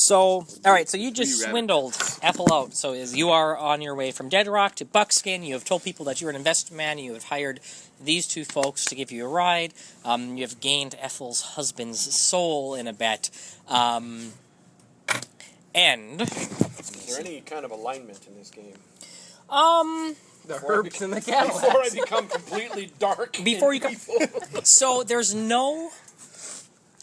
So, all right, so you just swindled Ethel out. So as you are on your way from Dead Rock to Buckskin, you have told people that you're an investment man. You have hired these two folks to give you a ride. You have gained Ethel's husband's soul in a bet. And... Is there any kind of alignment in this game? The herbs in the Cadillac. Before I become completely dark. Before you come... So there's not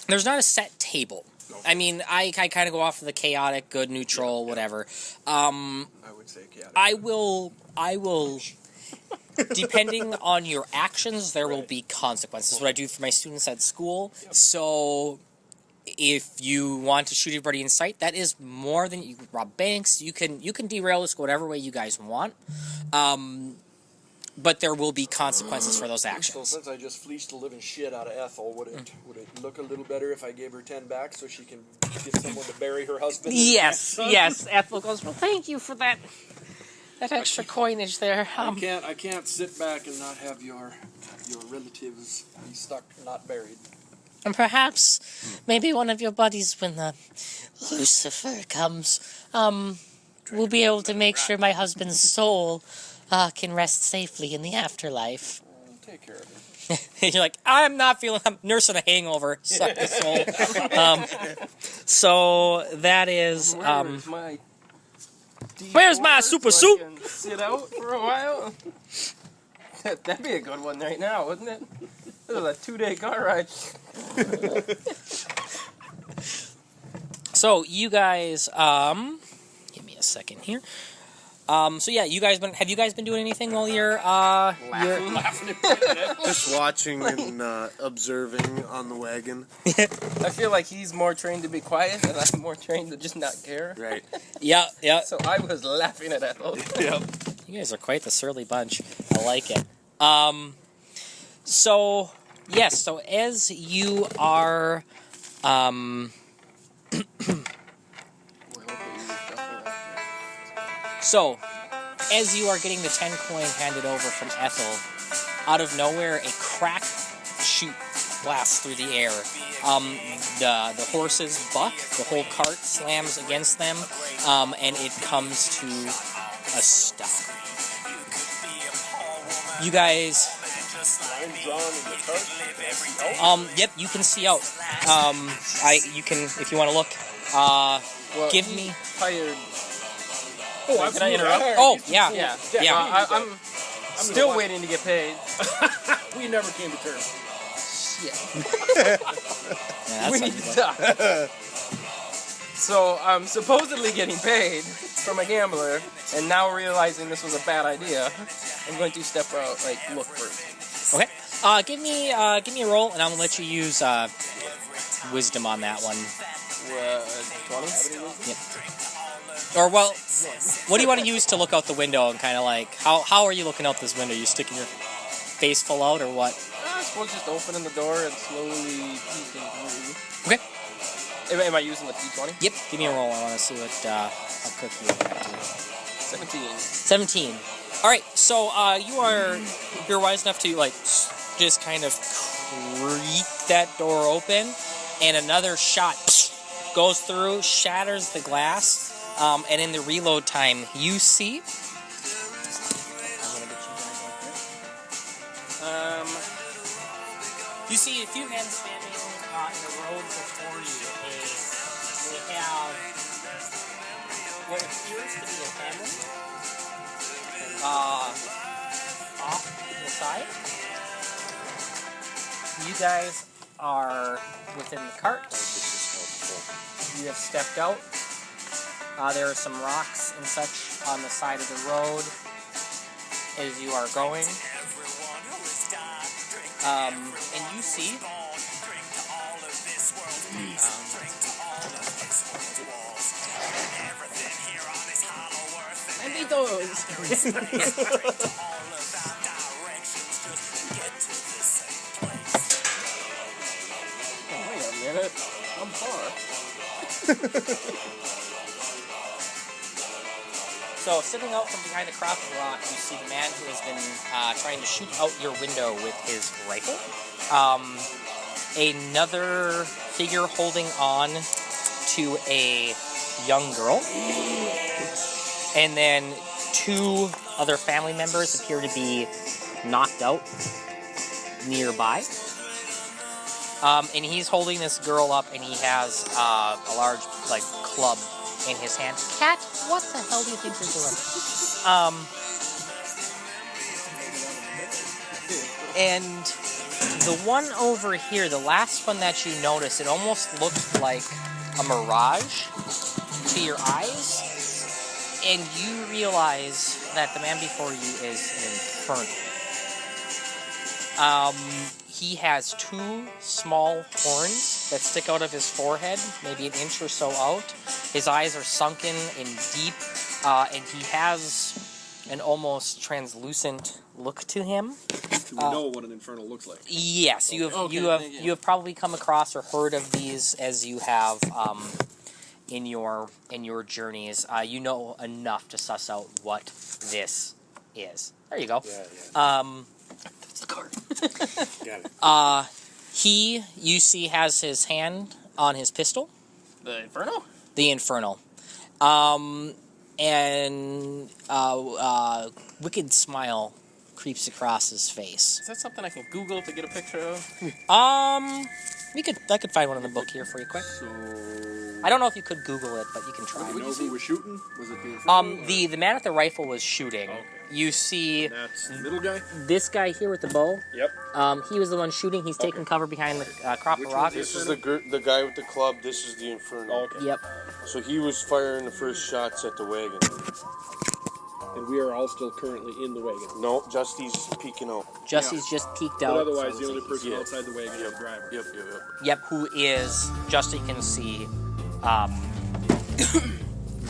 a set table. I mean, I kind of go off of the chaotic, good, neutral, whatever. I would say chaotic. I will, depending on your actions, there will be consequences. What I do for my students at school. Yep. So, if you want to shoot everybody in sight, that is more than you can rob banks. You can derail this whatever way you guys want. But there will be consequences for those actions. So since I just fleeced the living shit out of Ethel, would it look a little better if I gave her 10 back so she can get someone to bury her husband? Yes. Ethel goes, well, thank you for that extra coinage there. I can't sit back and not have your relatives be stuck, not buried. And perhaps maybe one of your buddies, when the Lucifer comes, will be able to make sure my husband's soul can rest safely in the afterlife. Take care of it. You're like, I'm nursing a hangover. Suck the soul. So that is. Where's my super suit? So I can sit out for a while. That'd be a good one right now, wouldn't it? This is a 2-day car ride. So you guys, give me a second here. So yeah, have you guys been doing anything while you're laughing just watching and observing on the wagon? I feel like he's more trained to be quiet, and I'm more trained to just not care. Right. Yeah. So I was laughing at Ethel. Yep. You guys are quite the surly bunch. I like it. So yes. So as you are, So, as you are getting the 10 coin handed over from Ethel, out of nowhere, a crack shoot blasts through the air. The horses buck, the whole cart slams against them, and it comes to a stop. You guys... Yep, you can see out. You can, if you want to look, give me... Tired. Oh, can I interrupt? Oh, yeah. I'm still waiting to get paid. We never came to terms. Shit. We need to talk. So I'm supposedly getting paid from a gambler, and now realizing this was a bad idea, I'm going to step out, look for it. Okay. Give me a roll, and I'm gonna let you use wisdom on that one. 20? Yep. Or, well, what do you want to use to look out the window and kind of how are you looking out this window? You sticking your face full out or what? I suppose just opening the door and slowly peeking through. Okay. Am I using the T20? Yep. Give me a roll. I want to see what how quick you react to. 17. All right. So you're wise enough to just kind of creak that door open, and another shot goes through, shatters the glass. And in the reload time, you see... I'm going to get you guys up here. You see a few men standing in the road before you. They have what appears to be a family off to the side. You guys are within the cart. You have stepped out. There are some rocks and such on the side of the road as you are going. And you see I need those. Oh, wait a minute. I'm far. So, sitting out from behind a crop of rock, you see the man who has been trying to shoot out your window with his rifle. Another figure holding on to a young girl. And then 2 other family members appear to be knocked out nearby. And he's holding this girl up, and he has a large, like, club in his hand. Cat, what the hell do you think you're doing? And the one over here, the last one that you notice, it almost looked like a mirage to your eyes. And you realize that the man before you is an infernal. He has 2 small horns that stick out of his forehead, maybe an inch or so out. His eyes are sunken and deep, and he has an almost translucent look to him. Do we know what an infernal looks like? Yes, you have probably come across or heard of these as you have in your journeys. You know enough to suss out what this is. There you go. Yeah. That's the card. Got it. He, you see, has his hand on his pistol. The Inferno? The Infernal. And wicked smile creeps across his face. Is that something I can Google to get a picture of? I could find one in the book here for you quick. So... I don't know if you could Google it, but you can try. Do we know who was shooting? Was it the infernal? The man with the rifle was shooting. Okay. You see... That's the middle guy? This guy here with the bow. Yep. He was the one shooting. He's taking cover behind the crop of rocks. This is the guy with the club. This is the Inferno. Okay. Yep. So he was firing the first shots at the wagon. And we are all still currently in the wagon. No, Justy's peeking out. Justy's just peeked out. But otherwise, so the only he's- person outside the wagon is the driver. Yep. Yep, who is, Justy can see,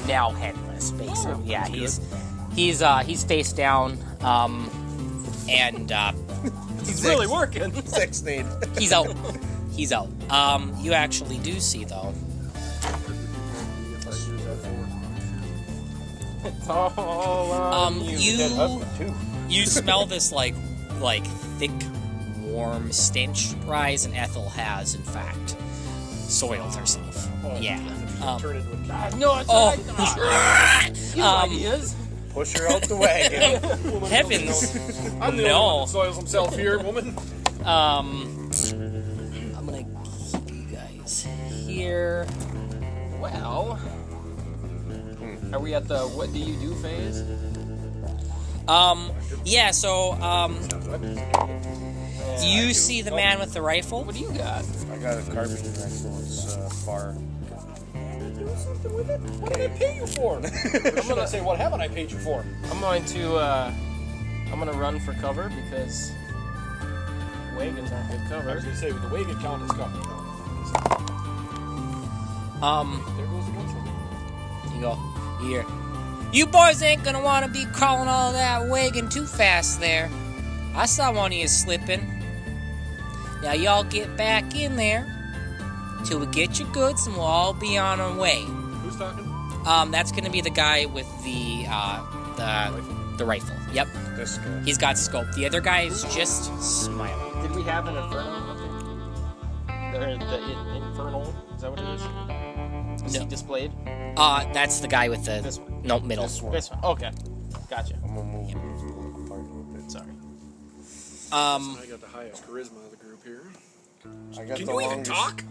now headless, basically. Yeah, he's face down, and He's really working. Sex name. he's out. He's out. You actually do see, though. It's all on You smell this like thick, warm stench rise, and Ethel has, in fact, soiled herself. Yeah. Turn into a cat. No, it's Oh. ideas. Push her out the wagon. Heavens. I'm the only one that soils himself here, woman. I'm gonna keep you guys here. Well, are we at the what do you do phase? Yeah, so, you see the man with the rifle? What do you got? I got a carbine rifle. It's far. Do something with it. What did I pay you for? Or should I say, what haven't I paid you for? I'm going to run for cover because wagons aren't good I cover. was going to say, the wagon count is covered. There goes the gunshoot. You go here. You boys ain't gonna want to be crawling all that wagon too fast there. I saw one of you slipping. Now y'all get back in there till we get your goods and we'll all be on our way. Who's talking? That's gonna be the guy with the rifle. Yep, This guy. he's got scope. The other guy is just smiling. Did we have an Inferno? The Infernal? Is that what it is? Is No. he displayed? That's the guy with the This one. no middle. This one. This one. Okay. Gotcha. I'm gonna move apart a little bit. Sorry. I got the highest charisma of the group here. I got Can the you even longest. talk?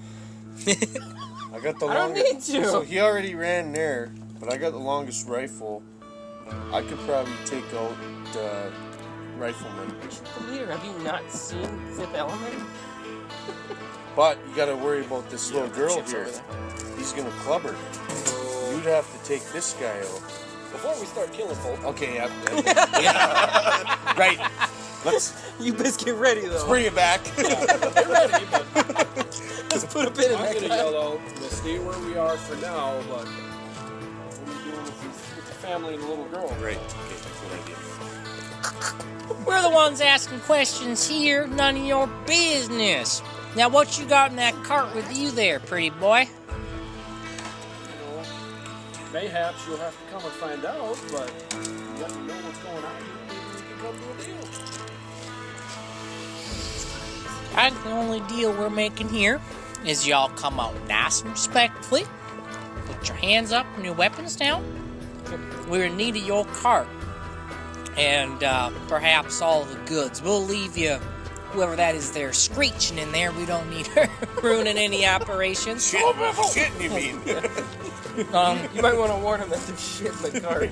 I got the I don't longest. need to. So he already ran there, but I got the longest rifle. I could probably take out the rifleman. Leader, have you not seen Fifth Element? But you got to worry about this little girl Chips here. over there. He's gonna club her. You'd have to take this guy out. Before we start killing folk, Okay, yeah. Right. Let's You best get ready though. bring it back. get ready, but Just put a pin in I'm that going to guy. yell out, we'll stay where we are for now, but what are we doing with the family and the little girl? Right. Okay, that's a good idea. We're the ones asking questions here, none of your business. Now, what you got in that cart with you there, pretty boy? You know, mayhaps you'll have to come and find out, but you got to know what's going on here. Maybe we can come to a deal. I think the only deal we're making here is y'all come out nice and respectfully. Put Put your hands up and your weapons down. We're in need of your cart. And perhaps all the goods. We'll leave you, whoever that is there, screeching in there. We don't need her ruining any operations. Shit, you mean? You might want to warn him that there's shit in the cart.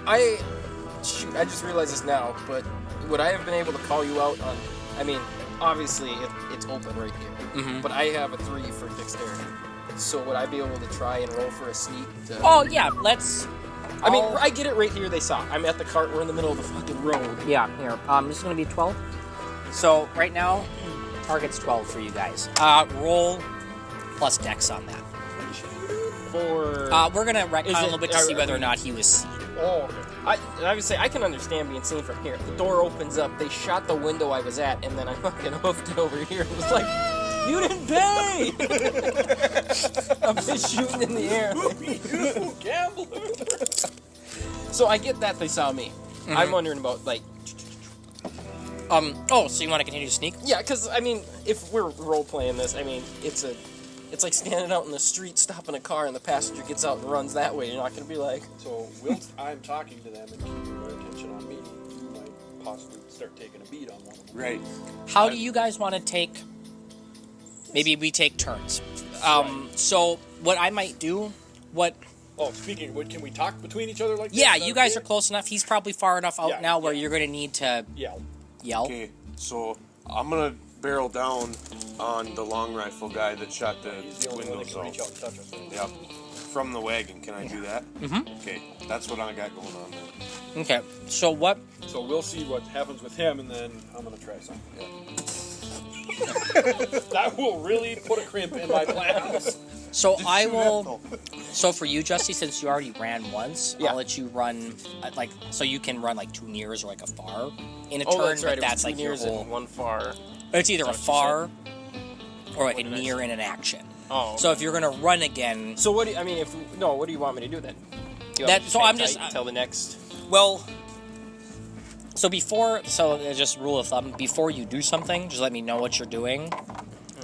I just realized this now, but would I have been able to call you out on... I mean, obviously, it's open right here. But I have a 3 for dexterity. So would I be able to try and roll for a sneak? Oh, yeah, let's... I mean, I get it right here, they saw. I'm at the cart, we're in the middle of the fucking road. Yeah, here. This is going to be 12. So, right now, target's 12 for you guys. Roll plus dex on that. For... we're going to retcon a little bit to see whether or not he was seen. Oh, okay. I would say I can understand being seen from here. The door opens up, they shot the window I was at, and then I fucking hoofed it over here. It was like, you didn't pay! I'm just shooting in the air. You gambler! So I get that they saw me. I'm wondering about, like... Oh, so you want to continue to sneak? Yeah, because, I mean, if we're role-playing this, I mean, it's like standing out in the street, stopping a car, and the passenger gets out and runs that way. You're not going to be like... So, whilst I'm talking to them and keeping their attention on me, you might possibly start taking a beat on one of them. Right. How do you guys want to take... Maybe we take turns. So, what I might do... Oh, speaking of which, can we talk between each other like that? Yeah, Is that you guys okay? are close enough. He's probably far enough out Yeah, now where yeah. you're going to need to yell. Okay, so I'm gonna barrel down on the long rifle guy that shot the He's the only one that windows can reach out out. and touch us. Yep. From the wagon, can I do that? Mm-hmm. Okay, that's what I got going on there. Okay, so what... So we'll see what happens with him, and then I'm gonna try something. That will really put a crimp in my plans. So I will... So for you, Justy, since you already ran once, Yeah. I'll let you run, so you can run, 2 nears or, a far in a Oh, turn, that's right. but that's, it was 2 your nears whole... and 1 far. It's either a That's what you far or, a What did I near say? in an action. Oh. So if you're going to run again... So what do you, I mean, what do you want me to do then? Do you want That- me to so hang I'm just- tight until the next... Well... So just rule of thumb, before you do something, just let me know what you're doing.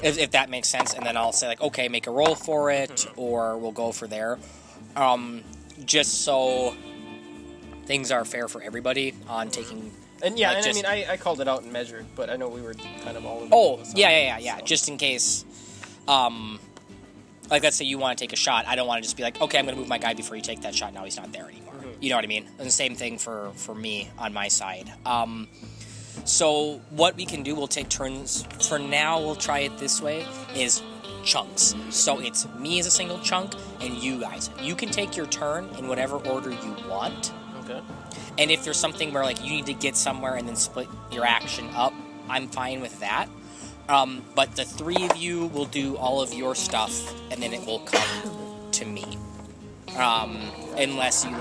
If that makes sense, and then I'll say, okay, make a roll for it, or we'll go for there. Just so things are fair for everybody on taking... And yeah, Like, and just- I mean, I called it out and measured, but I know we were kind of all in Oh, the yeah. so. Just in case, let's say you want to take a shot. I don't want to just be like, okay, I'm going to move my guy before you take that shot. Now he's not there anymore. You know what I mean? And the same thing for me on my side. So what we can do, we'll take turns. For now, we'll try it this way, is chunks. So it's me as a single chunk, and you guys. You can take your turn in whatever order you want. Okay. And if there's something where, you need to get somewhere and then split your action up, I'm fine with that. But the 3 of you will do all of your stuff, and then it will come to me. Unless you,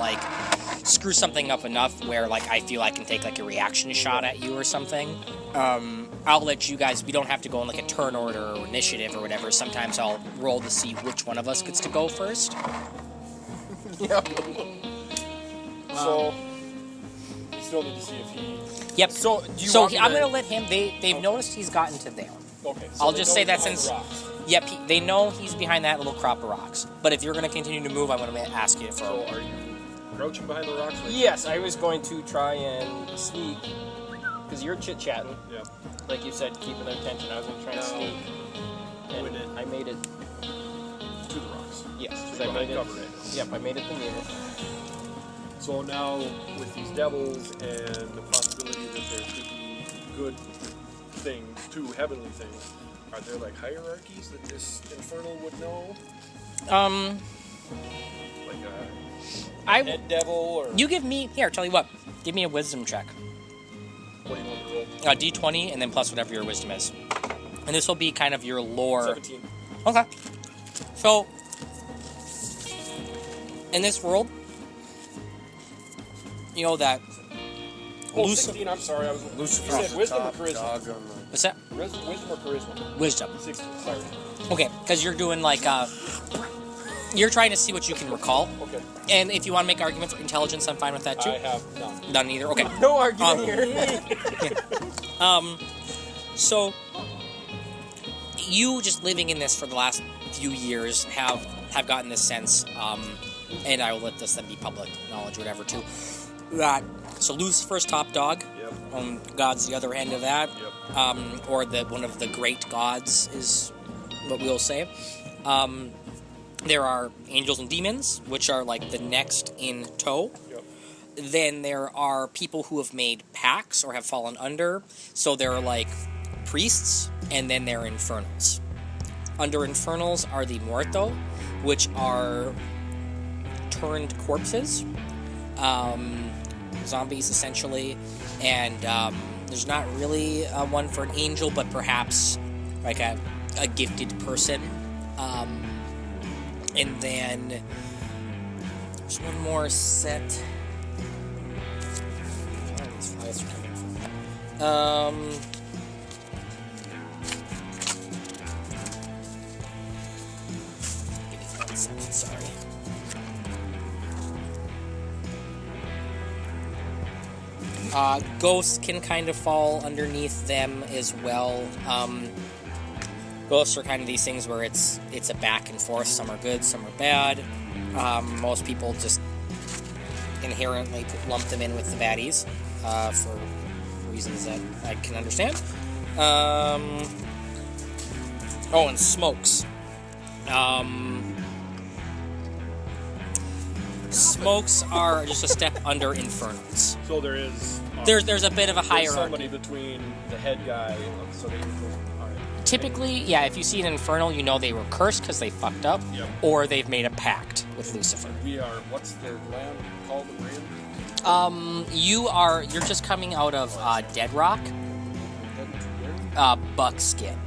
screw something up enough where, I feel I can take, a reaction shot at you or something. I'll let you guys, we don't have to go in, a turn order or initiative or whatever. Sometimes I'll roll to see which one of us gets to go first. Yeah. So, you still need to see if he... Yep. So, do you So want me I'm to- going to let him, they've noticed he's gotten to there. Okay. I'll they just know say he's that behind since- the rocks. Yep, they know he's behind that little crop of rocks. But if you're going to continue to move, I'm going to ask you for... So, are you crouching behind the rocks? Yes, I was going to try and sneak, because you're chit-chatting. Yeah. Like you said, keeping their attention. I was going to try and sneak. And Win it. I made it. To the rocks. Yes, because So I behind made it. cover, right? Yep, I made it the near. So now, with these devils and the possibility that there could be good things, 2 heavenly things, are there hierarchies that this infernal would know? Like a head devil or You give me... Here, tell you what. Give me a wisdom check. what do you want to roll? D20, and then plus whatever your wisdom is. And this will be kind of your lore... 17. Okay. So, in this world, you know that... Oh, Lucifer- 16, I'm sorry. I was Lucifer's You said the wisdom or top charisma? dog on the... What's that? Wisdom or charisma? Wisdom. 16, sorry. Okay, because you're doing you're trying to see what you can recall. Okay. And if you want to make argument for intelligence, I'm fine with that too. I have none. None either. Okay. No argument Um, here. So you just living in this for the last few years have gotten this sense, and I will let this then be public knowledge, whatever, too, that, so Lucifer's top dog, Yep. God's the other end of that, Yep. or one of the great gods is what we'll say. There are angels and demons, which are like the next in tow. Yep. Then there are people who have made pacts or have fallen under. So there are like priests, and then there are infernals. Under infernals are the muerto, which are turned corpses, zombies essentially, and there's not really one for an angel, but perhaps like a gifted person. And then there's one more set. Where are these files coming from? Give me 1 second, sorry. Ghosts can kind of fall underneath them as well. Ghosts are kind of these things where it's a back and forth. Some are good, some are bad. Most people just inherently lump them in with the baddies for reasons that I can understand. Oh, and smokes. Smokes are just a step under infernals. So there is. There's a bit of a There's hierarchy. somebody between the head guy, so they can go. All right. Typically, yeah, if you see an infernal, you know they were cursed because they fucked up, Yep. or they've made a pact with Lucifer. We are. What's the land called? The brand? You're just coming out of Dead Rock, Buckskin,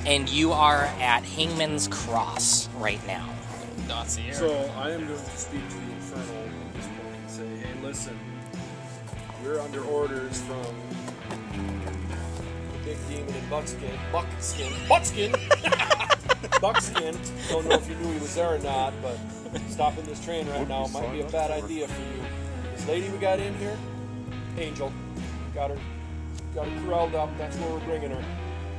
and you are at Hangman's Cross right now. Dossier. So I am going to speak to the infernal at this point and say, hey, listen, we're under orders from the big demon in Buckskin. Buckskin. Don't know if you knew he was there or not, but stopping this train right now might be a bad idea for you. This lady we got in here, Angel, got her corralled up. That's where we're bringing her.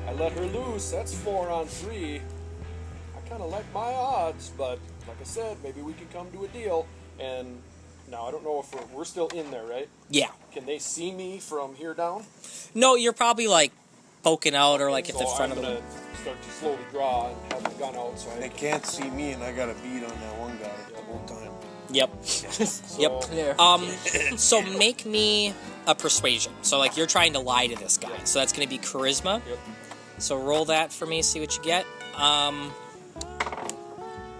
I let her loose. That's 4 on 3. I kind of like my odds, but like I said, maybe we could come to a deal. And now I don't know if we're still in there, right? Yeah. Can they see me from here down? No, you're probably like poking out or like at the front I'm of the. gonna start to slowly draw and have the gun out. So They can't see me, and I got a bead on that one guy the whole time. Yep. Yep. There. So make me a persuasion. So like you're trying to lie to this guy. So that's going to be charisma. Yep. So roll that for me. See what you get.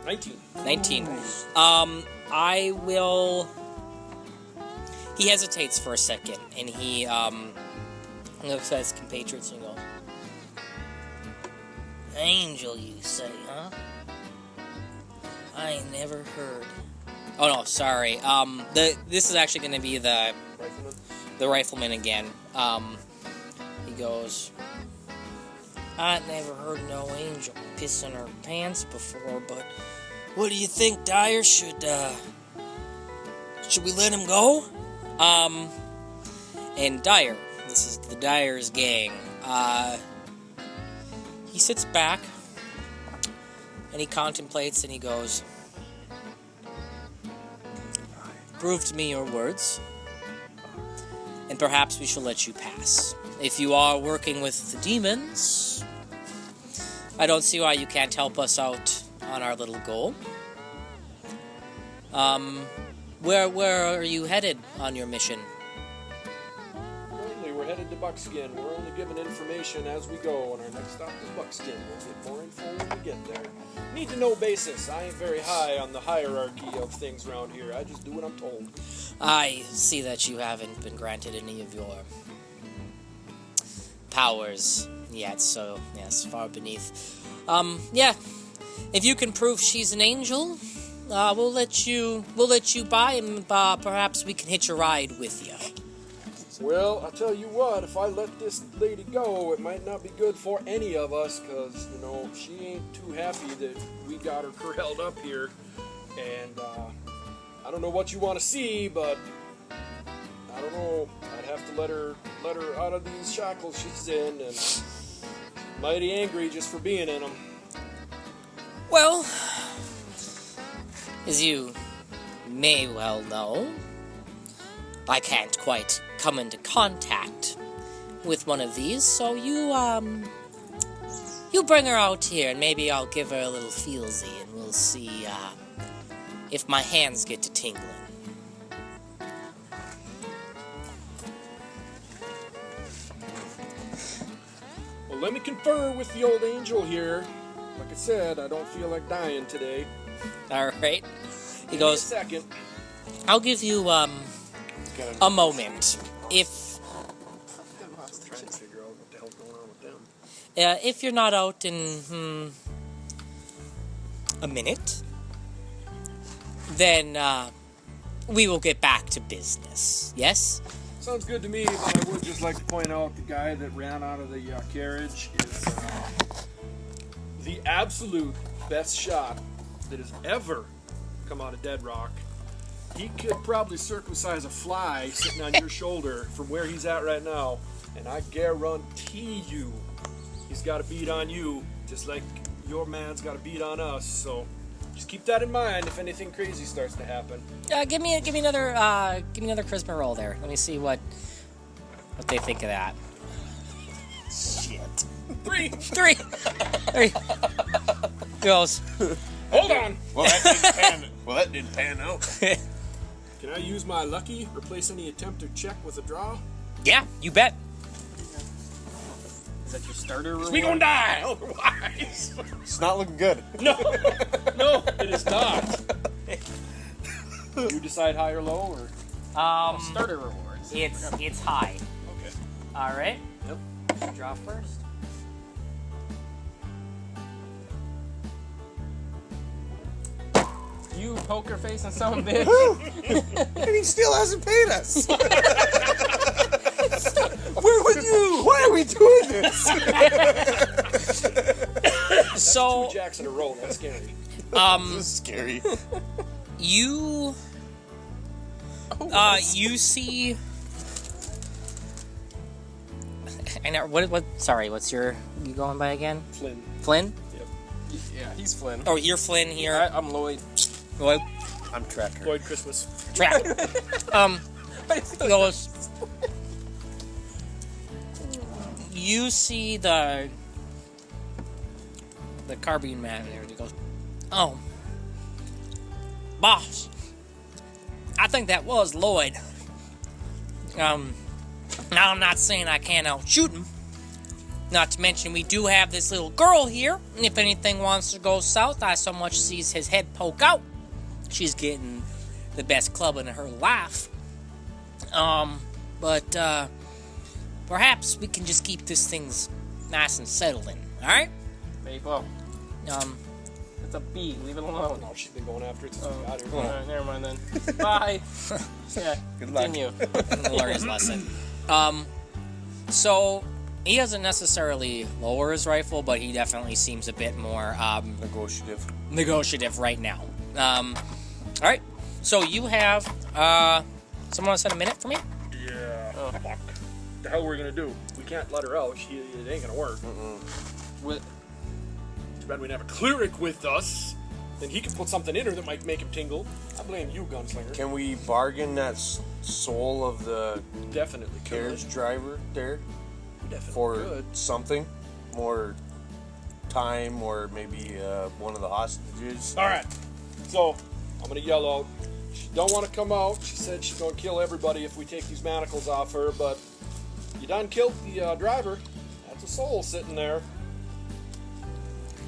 19. 19. I will. He hesitates for a second, and he looks at his compatriots and goes, "Angel, you say, huh? I ain't never heard." Oh no, sorry. This is actually going to be the Rifleman. rifleman again. He goes, "I ain't never heard no angel pissing her pants before, but what do you think, Dyer? Should we let him go?" And Dyer, this is the Dyer's gang. He sits back and he contemplates and he goes, "Prove to me your words, and perhaps we shall let you pass. If you are working with the demons, I don't see why you can't help us out on our little goal. Where are you headed on your mission?" Currently, we're headed to Buckskin. We're only given information as we go, and our next stop is Buckskin. We'll get more info when we get there. Need to know basis. I ain't very high on the hierarchy of things around here. I just do what I'm told. I see that you haven't been granted any of your powers yet, so yes, far beneath. Yeah, if you can prove she's an angel, we'll let you by, and perhaps we can hitch a ride with you. Well, I'll tell you what, if I let this lady go, it might not be good for any of us, because, she ain't too happy that we got her corralled up here. And, I don't know what you want to see, but I don't know. I'd have to let her out of these shackles she's in, and mighty angry just for being in them. Well, as you may well know, I can't quite come into contact with one of these, so you bring her out here, and maybe I'll give her a little feelsy, and we'll see, if my hands get to tingling. Well, let me confer with the old angel here. Like I said, I don't feel like dying today. Alright. He Give me goes, a second. I'll give you, a moment. If Trying to figure out what the hell's going on with them. if you're not out in, a minute, then, we will get back to business. Yes? Sounds good to me, but I would just like to point out the guy that ran out of the carriage is the absolute best shot that has ever come out of Dead Rock. He could probably circumcise a fly sitting on your shoulder from where he's at right now, and I guarantee you he's got a beat on you, just like your man's got a beat on us. So just keep that in mind if anything crazy starts to happen. Give me another charisma roll there. Let me see what they think of that. Shit. Three. Goes. Hold on. Well, that didn't pan out. Can I use my lucky? Replace any attempt or check with a draw? Yeah, you bet. Is that your starter reward? We gonna die otherwise. It's not looking good. No, it is not. You decide high or low, or Starter rewards. It's high. okay. All right. Yep. Draw first. You poker face and son of a bitch. And he still hasn't paid us. Where were you? Why are we doing this? So, Two jacks in a row. That's scary. This is scary. you you see. I know what. Sorry, what's you going by again? Flynn. Flynn? Yeah, he's Flynn. Oh, you're Flynn here. I'm Lloyd. Lloyd. I'm Tracker. Lloyd Christmas. Track. He goes. You see the carbine man there. He goes, "Oh, boss, I think that was Lloyd. Now I'm not saying I can't outshoot him. Not to mention we do have this little girl here, and if anything wants to go south, I so much sees his head poke out. She's getting the best clubbing in her life. But perhaps we can just keep this things nice and settled in, alright? Maple. It's a B. Leave it alone. No, she's been going after it since we got here. Alright, never mind then. Bye. Yeah, Good luck. continue. Learn his lesson. So he doesn't necessarily lower his rifle, but he definitely seems a bit more negotiative right now. Alright, so you have someone want to set a minute for me? Yeah. Oh, fuck. The hell we're gonna do? We can't let her out. It ain't gonna work. With Too bad we didn't have a cleric with us. Then he can put something in her that might make him tingle. I blame you, gunslinger. Can we bargain that soul of the Definitely could. carriage driver there Definitely for could. something more time, or maybe one of the hostages? All right. So I'm gonna yell out. She don't want to come out. She said she's gonna kill everybody if we take these manacles off her. But you done killed the driver. That's a soul sitting there.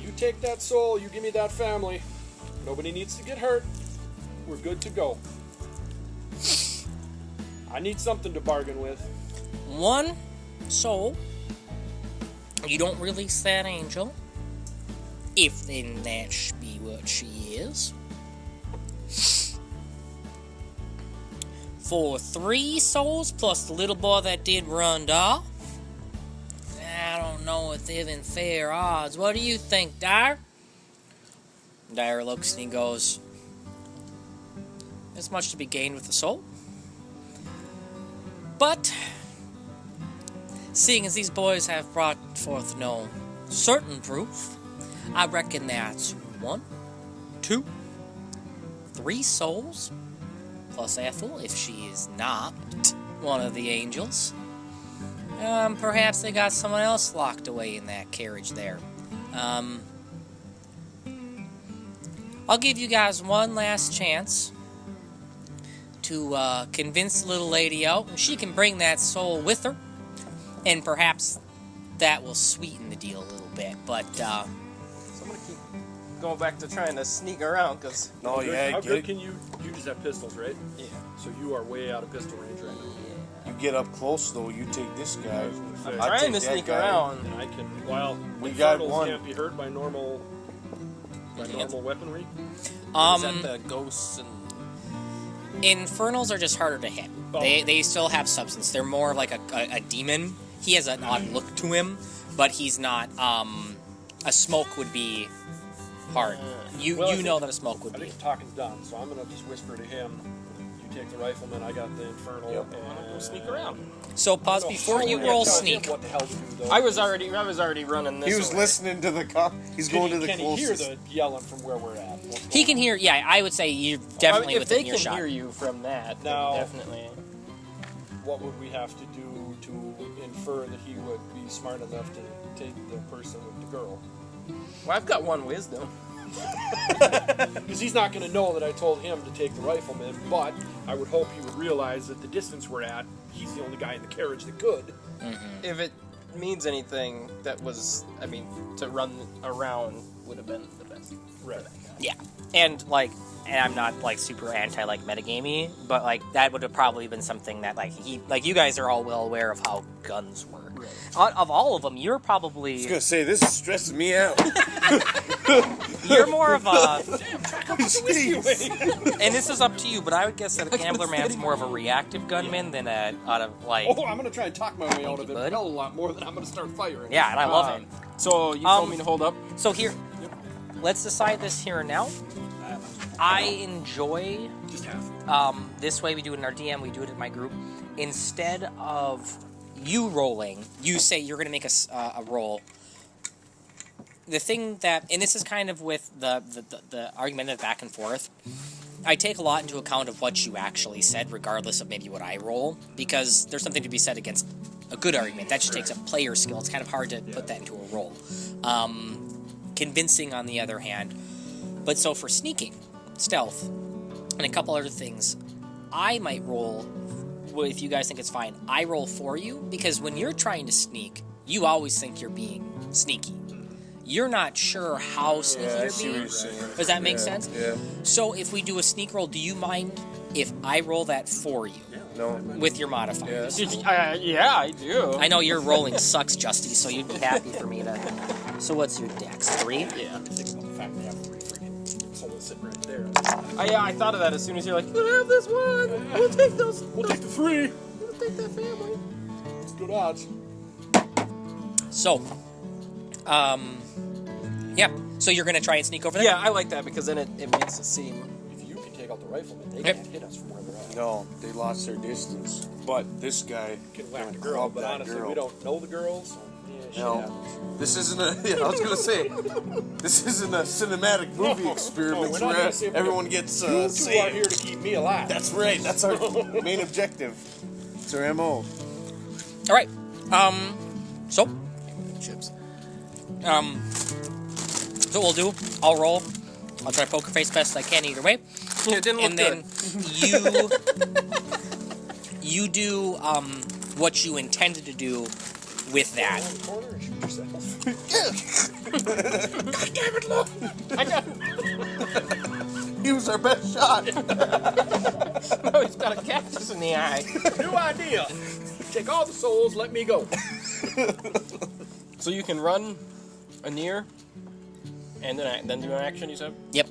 You take that soul. You give me that family. Nobody needs to get hurt. We're good to go. I need something to bargain with. One soul. You don't release that angel. If then that should be what she is. For 3 souls plus the little boy that did run off. I don't know if they're in fair odds. What do you think, Dyer? Dyer looks and he goes, "There's much to be gained with the soul. But seeing as these boys have brought forth no certain proof, I reckon that's 1, 2, 3 souls, plus Ethel, if she is not one of the angels. Perhaps they got someone else locked away in that carriage there. I'll give you guys one last chance to convince the little lady out, and she can bring that soul with her, and perhaps that will sweeten the deal a little bit. But So I'm gonna keep going back to trying to sneak around, because... No, yeah, How good can you... You just have pistols, right? Yeah. So you are way out of pistol range right now. you get up close though. You take this guy. I'm I Trying take to that sneak guy. around. And I can... While We got infernals one. can't be hurt by normal... weaponry. Is that the Um, ghosts and... Infernals are just harder to hit. Oh. They still have substance. They're more like a demon. He has an odd look to him, but he's not. A smoke would be hard. You Well, I know that a smoke would I be. think the talking's done, so I'm gonna just whisper to him. You take the rifleman, I got the infernal, Yep. and... I'm gonna go sneak around. So pause before you Yeah, roll tell him sneak. What the hell to do, though. I was already running this He was way. listening to the cop. He's going to the Can he hear closest. the yelling from where we're at? What's He going can hear. Yeah, I would say you're I mean, definitely if within they can earshot. hear you from that, then Now- definitely. on? What would we have to do to infer that he would be smart enough to take the person with the girl? Well, I've got one wisdom. Because he's not going to know that I told him to take the rifleman, but I would hope he would realize that the distance we're at, he's the only guy in the carriage that could. If it means anything, that was, I mean, to run around would have been the best. Right. Yeah, and I'm not like super anti like metagamey, but like that would have probably been something that you guys are all well aware of how guns work. Of all of them, you're I was probably gonna say this is stressing me out. you're more of a, Jeez. and this is up to you, but I would guess that a gambler man's more of a reactive gunman than a out of like. Oh, I'm going to try and talk my way out of it bud. a hell of a lot more than I'm going to start firing. Yeah, and I love it. So you told me to hold up? So here, let's decide this here and now. I enjoy Just half. this way. We do it in our DM. We do it in my group. Instead of you rolling, you say you're going to make a roll. The thing that, and this is kind of with the argumentative back and forth, I take a lot into account of what you actually said, regardless of maybe what I roll, because there's something to be said against a good argument. That just takes a player skill. It's kind of hard to put that into a roll. Convincing, on the other hand. But so for sneaking, stealth, and a couple other things, I might roll, well, if you guys think it's fine, I roll for you, because when you're trying to sneak, you always think you're being sneaky. You're not sure how sneaky Yeah, I you're see what being. you're saying. Does that make Yeah, sense? Yeah. So if we do a sneak roll, do you mind if I roll that for you No. with your modifier? Yeah. that's cool. Yeah, I do. I know your rolling sucks, Justy, so you'd be happy for me to. So what's your dex? 3? Yeah. Think about the fact they have 3 freaking souls sitting right there. I thought of that as soon as you're like, you have this one. We'll take those. We'll take the 3. We'll take that family. It's good odds. So, yeah. So you're gonna try and sneak over there? Yeah, I like that because then it makes it seem. If you can take out the rifleman, they Yep. can't hit us from where we're at. No, they lost their distance. But this guy Can whack the can girl, club but that honestly, girl. we don't know the girls. So, yeah, shit No. happens. This isn't a. Yeah, I was gonna say, this isn't a cinematic movie experiment we're not where gonna say we're everyone gonna- gets You two are saved. here to keep me alive. That's right. That's our main objective. It's our MO. All right. So, Chips. so what we'll do, I'll roll. I'll try poker face best I can either way. Yeah, it didn't look And then you do what you intended to do with that. Go in the corner and shoot yourself. He was our best shot. good. No, he's got a cactus in the eye. New idea. Take all the souls, let me go. So you can run a near, and then do an action. You said. Yep.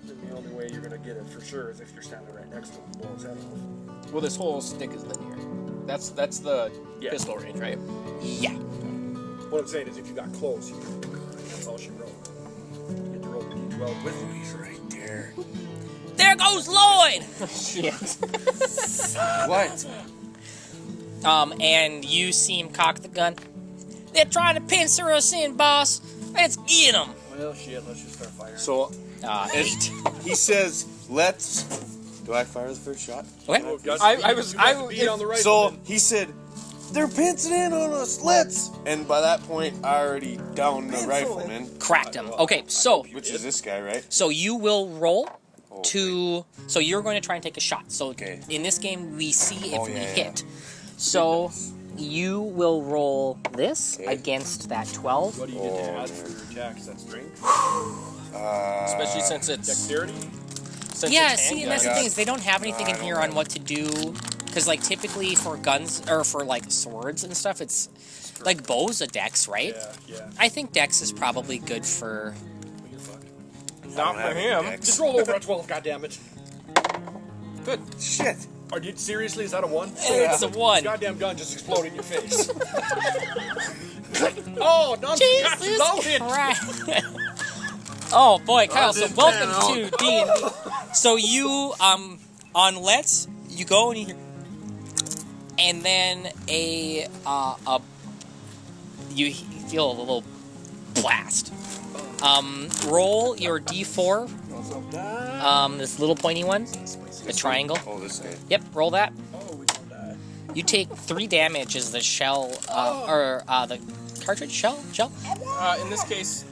And the only way you're gonna get it for sure is if you're standing right next to him and blow his head off. Well, this whole stick is the near. That's the Yeah. pistol range, right? Yeah. What I'm saying is if you got close, that's all she wrote. You get to roll the D12 with me. He's right there. There goes Lloyd! Shit. What? And you see him cock the gun. They're trying to pincer us in, boss. Let's get them. Well, shit. Let's just start firing. So, 8. he says, let's... Do I fire the first shot? Okay. Oh, Gus, I was- you got the beat on the So, rifleman. he said, they're penciling in on us, let's... And by that point, I already downed the rifleman, Cracked him. Okay, so which is this guy, right? you will roll Oh, to. So you're going to try and take a shot. So Okay. in this game, we see if Oh, we yeah, yeah. hit. So you will roll this Okay. against that 12. What do you get to Oh, add for your attacks? That's strength? Especially since it's Dexterity? Yeah, it's see, and that's the handguns. thing is they don't have anything I in don't here know. on what to do. Because, like, typically for guns, or for, like, swords and stuff, it's... Like, bow's a dex, right? Yeah. I think dex is probably good for... You're fucked. not for him. Just roll over a 12, goddammit. Good. Shit. Seriously, is that a 1? It's a 1. Goddamn gun just exploded in your face. Oh, nonsense! Jesus Loaded. Christ. Oh boy, Kyle. So didn't welcome pan to D&D. So you on Let's you go and you hear, and then you feel a little blast. Roll your D4. This little pointy one, the triangle. Oh, this guy. Yep, roll that. Oh, we don't die. You take 3 damage as the shell, the cartridge shell, In this case,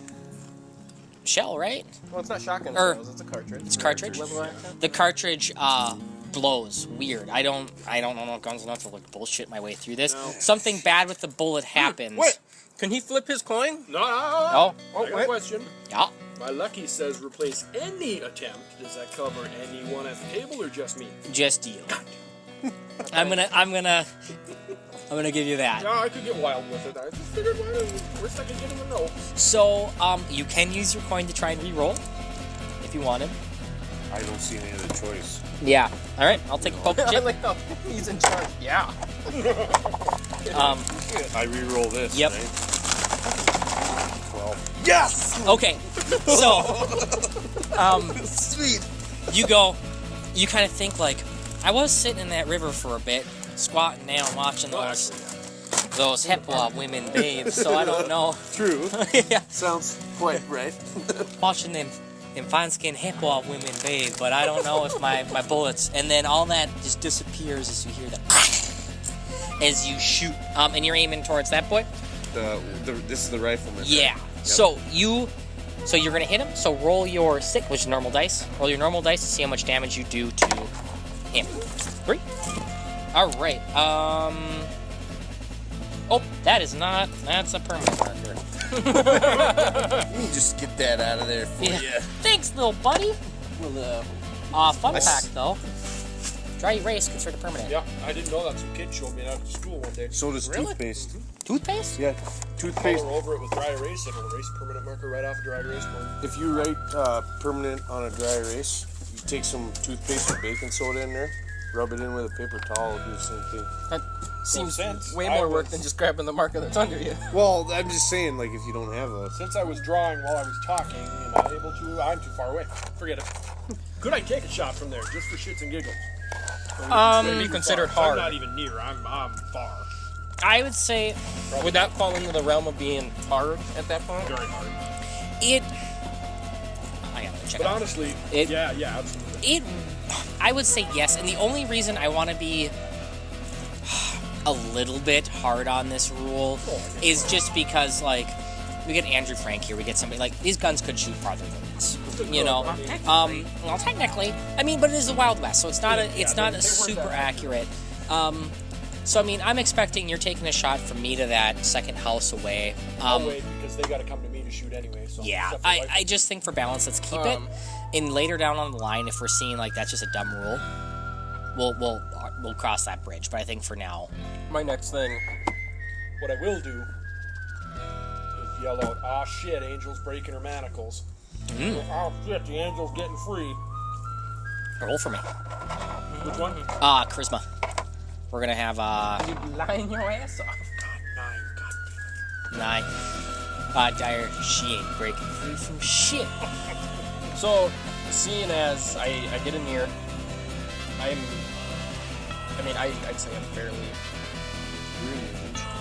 right? well, it's not shotgun Or- shells. It's a cartridge. It's cartridge. Level action. The cartridge blows weird. I don't know guns enough to like bullshit my way through this. No. Something bad with the bullet happens. Wait, can he flip his coin? No. Oh, I got a wait. question. yeah. My lucky says replace any attempt. Does that cover anyone at the table or just me? Just you. I'm gonna give you that. Yeah, I could get wild with it. I just figured worst I could get him a no. So, you can use your coin to try and re-roll if you wanted. I don't see any other choice. Yeah. All right. I'll take a poke I chip. like how he's in charge. Yeah. I re-roll this, Yep. right? 12. Yes! Okay. So, Sweet. you kind of think like, I was sitting in that river for a bit, squatting down, watching those Hepwa women bathe. So I don't know. True. Yeah. Sounds quite right. Watching them fine-skinned Hepwa women bathe, but I don't know if my bullets. And then all that just disappears as you hear that as you shoot. And you're aiming towards that boy. This is the rifleman. Yeah. Yep. So you're gonna hit him. So roll your 6, which is normal dice. Roll your normal dice to see how much damage you do to him. 3. All right. Oh, that's a permanent marker. Let me just get that out of there for Yeah. you. Thanks, little buddy. Fun fact though. Dry erase considered permanent. Yeah, I didn't know that. Some kid showed me that at school one day. So does Really? toothpaste. Toothpaste? Yeah, toothpaste. Color over it with dry erase. It'll erase permanent marker right off a dry erase board. If you write permanent on a dry erase, you take some toothpaste with baking soda in there, rub it in with a paper towel, do the same thing. That seems sense. way I more work was- than just grabbing the marker that's under you. Well, I'm just saying, like, if you don't have a... Since I was drawing while I was talking, am I able to? I'm too far away. Forget it. Could I take a shot from there just for shits and giggles? It'd be considered I'm hard. not even near. I'm far. I would say Would that fall into the realm of being hard at that point? Very hard. it. I gotta check. But Out. honestly, It- yeah, absolutely. It. I would say yes, and the only reason I want to be a little bit hard on this rule is just because, like, we get Andrew Frank here. We get somebody like these guns could shoot farther than this. You know, well, technically, I mean, but it is the Wild West, so it's not a super accurate. So I mean, I'm expecting you're taking a shot from me to that second house away. I'll wait because they got to come to me to shoot anyway. So Yeah, except for I just think for balance, let's keep it. And later down on the line, if we're seeing like that's just a dumb rule, we'll cross that bridge. But I think for now, My next thing. What I will do is yell out, "Ah shit, Angel's breaking her manacles." Oh shit, the Angel's getting free. roll for me. Which one? Charisma. We're gonna have You'd lying your ass off. 9. God 9. Dyer, she ain't breaking free from shit. So, seeing as I get in here, I'd say I'm fairly,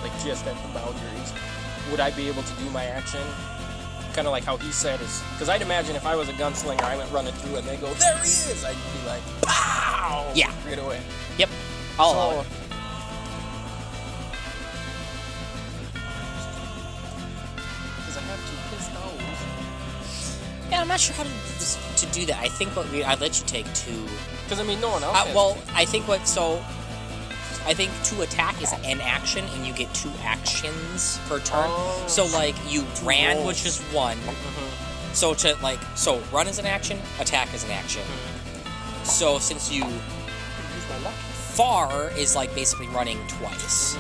like, just at the boundaries. would I be able to do my action? Kind of like how he said is, because I'd imagine if I was a gunslinger, I went running through and they go, there he is! I'd be like, pow! Yeah. Right away. Yep. I'll allow it. Because I have 2 pistols. Yeah, I'm not sure how to do that. I think I'd let you take 2. Because, I mean, no one else has Well, 2. I think to attack is an action, and you get 2 actions per turn. Oh. So, like, you ran, rolls. which is 1. So so run is an action, attack is an action. So since you far is like basically running twice.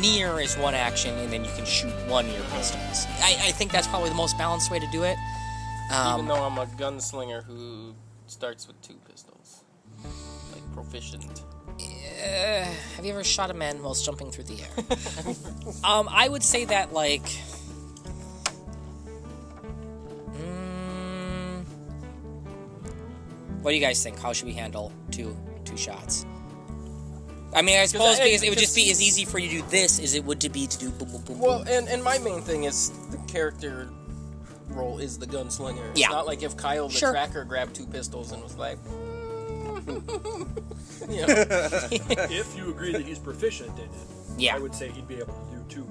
Near is 1 action, and then you can shoot 1 of your pistols. I think that's probably the most balanced way to do it. Even though I'm a gunslinger who starts with 2 pistols. Like, proficient. Have you ever shot a man whilst jumping through the air? I would say that, like... what do you guys think? How should we handle two shots? I mean, I suppose because it would just be as easy for you to do this as it would to be to do boom, boom, boom, Well, boom. and my main thing is the character role is the gunslinger. It's Yeah. not like if Kyle the Sure. tracker grabbed 2 pistols and was like... you know. If you agree that he's proficient in it, Yeah. I would say he'd be able to do 2.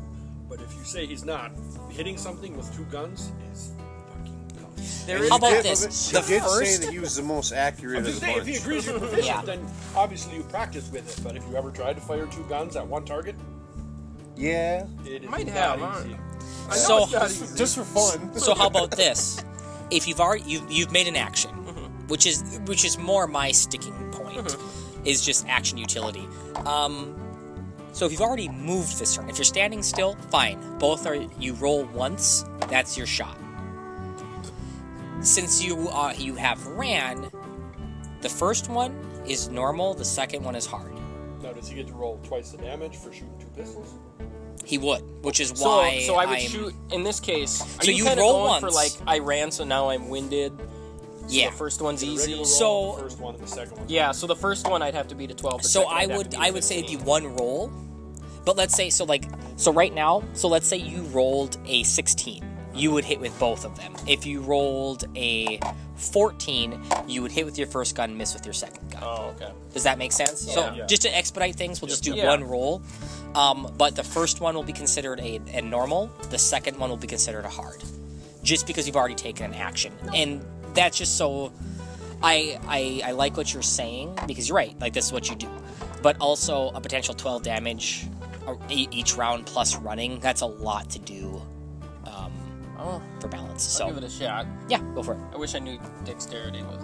But if you say he's not, hitting something with 2 guns is fucking tough. There And is How he about did- this? He The did say first- that he was the most accurate I'm of just the saying, bunch. if he agrees you're proficient, Yeah. then obviously you practice with it. But if you ever tried to fire 2 guns at 1 target, Yeah, it is Might not have, huh? easy. I know So- it's not easy. just for fun. So how about this? If you've made an action, which is more my sticking point, is just action utility. So if you've already moved this turn, if you're standing still, fine. You roll once, that's your shot. Since you have ran, the first one is normal, the second one is hard. Now, does he get to roll twice the damage for shooting 2 pistols? He would, which is why So I would I'm- shoot in this case. Are So you you kinda roll going for once. like I ran, so now I'm winded. So Yeah. the first one's The easy. regular So- roll, the first one and the second one. Yeah, so the first one I'd have to beat a 12. The So second I I'd have would to beat a say it'd be 15. 1 roll. But let's say right now, let's say you rolled a 16. You would hit with both of them. If you rolled a 14, you would hit with your first gun, miss with your second gun. Oh, okay. Does that make sense? Yeah. So Yeah. just to expedite things, we'll just do Yeah. 1 roll. But the first one will be considered a normal. The second one will be considered a hard. Just because you've already taken an action. And that's just so... I like what you're saying, because you're right. Like, this is what you do. But also, a potential 12 damage each round plus running, that's a lot to do Oh, for balance. I'll So, give it a shot. yeah, go for it. I wish I knew dexterity was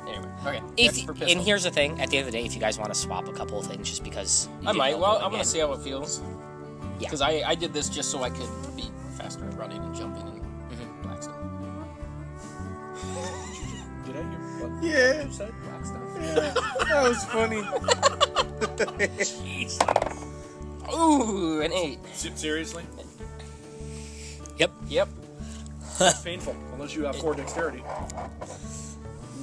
Anyway, okay. If, next for and pistol. here's the thing, at the end of the day, if you guys want to swap a couple of things just because... you I didn't might. know Well, going I'm gonna in. see how it feels. Yeah. Because I did this just so I could be faster at running and jumping and Blackstone. Did I hear what Yeah, you said? Blackstone. that was funny. Ooh, an 8. Seriously? Yep. Yep. It's painful, unless you have 4 dexterity.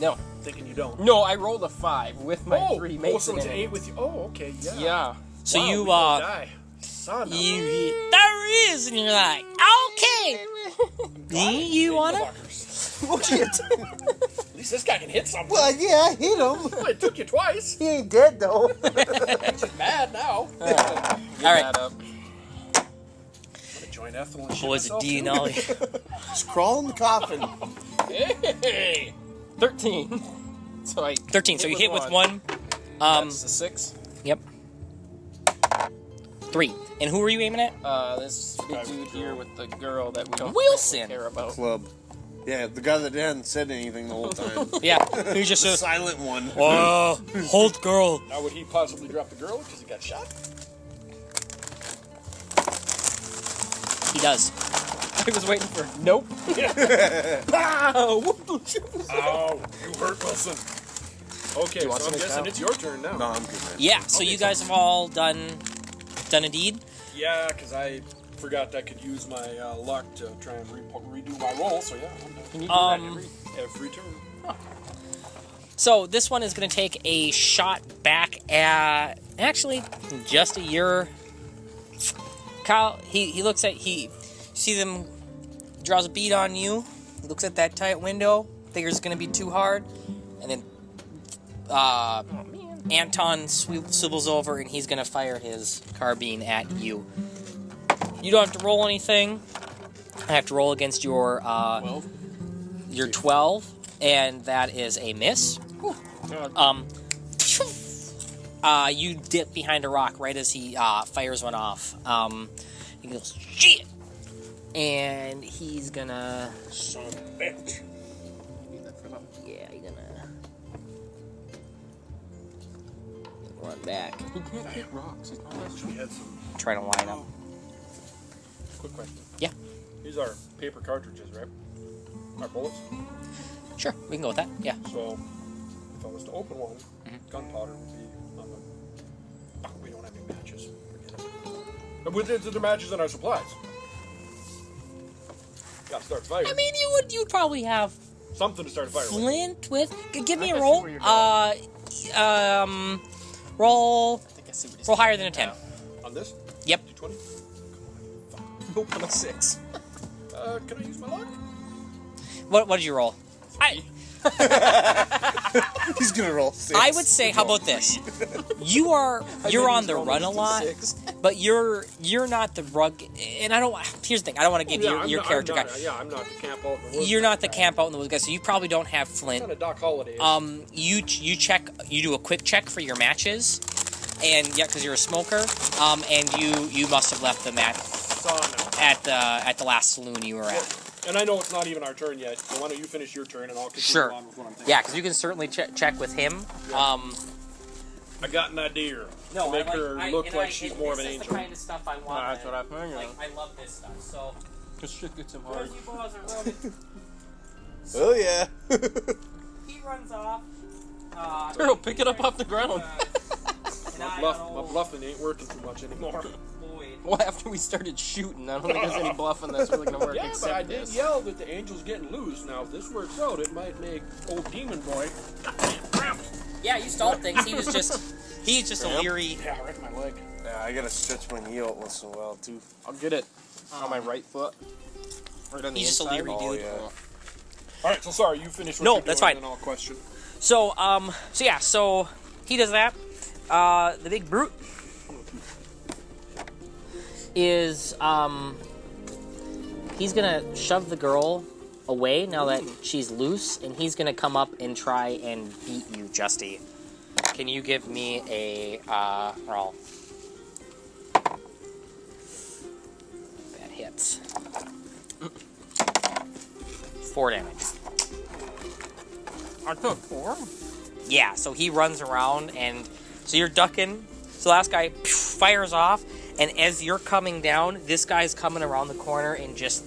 No. Thinking you don't. No, I rolled a 5 with my 3 mates. so in it's it. 8 with you. Oh, okay, yeah. Yeah. So Wow, you, we gonna die. Son of a- there he is, and you're like, okay. You wanna? Motherfuckers. Oh shit. At least this guy can hit something. Well, yeah, I hit him. Well, it took you twice. He ain't dead though. He's just mad now. All Alright. That up. I'm gonna join Ethel and shit Boys myself, of D and too. Ollie. Just crawl in the coffin. Hey. 13. So I 13. So you hit with 1. That's a 6. Yep. 3. And who were you aiming at? This big dude here with the girl that we don't Wilson. care about. Club. Yeah, the guy that hadn't said anything the whole time. Yeah. He's just The a... silent one. Oh, hold girl. Now, would he possibly drop the girl because he got shot? He does. I was waiting for nope. Pow! Oh, you hurt Wilson. Okay, you want so I'm some guessing now? it's your turn now. No, I'm good, man. Yeah, so you guys have all done a deed? Yeah, because I forgot I could use my luck to try and redo my roll, so yeah, I'm done. Can you do that Every turn. So this one is going to take a shot back at... Actually, just a year... Kyle, he looks at, see them, draws a bead on you, he looks at that tight window, figures it's going to be too hard, and then Anton swivels over and he's going to fire his carbine at you. You don't have to roll anything. I have to roll against your 12. Your 12, and that is a miss. You dip behind a rock right as he fires one off. He goes, shit! And he's gonna... Son of a bitch. Yeah, he's gonna... run back. Rocks. It's not We had some Try to line up. quick question. Yeah. These are paper cartridges, right? Our bullets. Sure, we can go with that. Yeah. So, if I was to open one, Mm-hmm. gunpowder would be on the. Oh, we don't have any matches. Forget it. With the matches and our supplies. Gotta start a fire. I mean, you'd probably have Something to start a fire with. flint with... Give me I a see roll. where you're Roll... I think I see what he's Roll higher than a 10. On this? Yep. D20? Nope, on a 6. Can I use my luck? What did you roll? He's gonna roll 6. I would say, how about this? You're on the run a lot, but you're not the rug. And I don't. Here's the thing. I don't want to give your character guy. I'm not the camp out in the woods. You're not the camp out in the woods guy, so you probably don't have flint. Kind of Doc Holliday. You check. You do a quick check for your matches, and yeah, because you're a smoker. And you must have left them at the last saloon you were at. And I know it's not even our turn yet, so why don't you finish your turn and I'll continue Sure. on with what I'm thinking. Yeah, because you can certainly check with him. I got an idea to make her look like she's more of an angel. This is the kind of stuff I want. That's what I figured. Like, I love this stuff. So, This shit gets him hard. you boys are running. Oh yeah. He runs off. Turtle, pick it up off the ground. My bluffing ain't working too much anymore. Well, after we started shooting, I don't think there's any bluffing that's really gonna work Yeah, except but I did this. yell that the angel's getting loose. Now, if this works out, it might make old demon boy. Cramp. Yeah, you stalled things. He's just a leery. Yeah, right in my leg. Yeah, I gotta stretch my knee out once in a while too. I'll get it on my right foot. Right on the He's just a inside. leery Oh dude. yeah. All right, so sorry, you finished. What No, you're that's doing, fine. And then I'll question. So he does that. The big brute is he's gonna shove the girl away now that she's loose, and he's gonna come up and try and beat you, Justy. Can you give me a roll? That hits. 4 damage. I took 4. Yeah, so he runs around, and so you're ducking. So last guy fires off, and as you're coming down, this guy's coming around the corner and just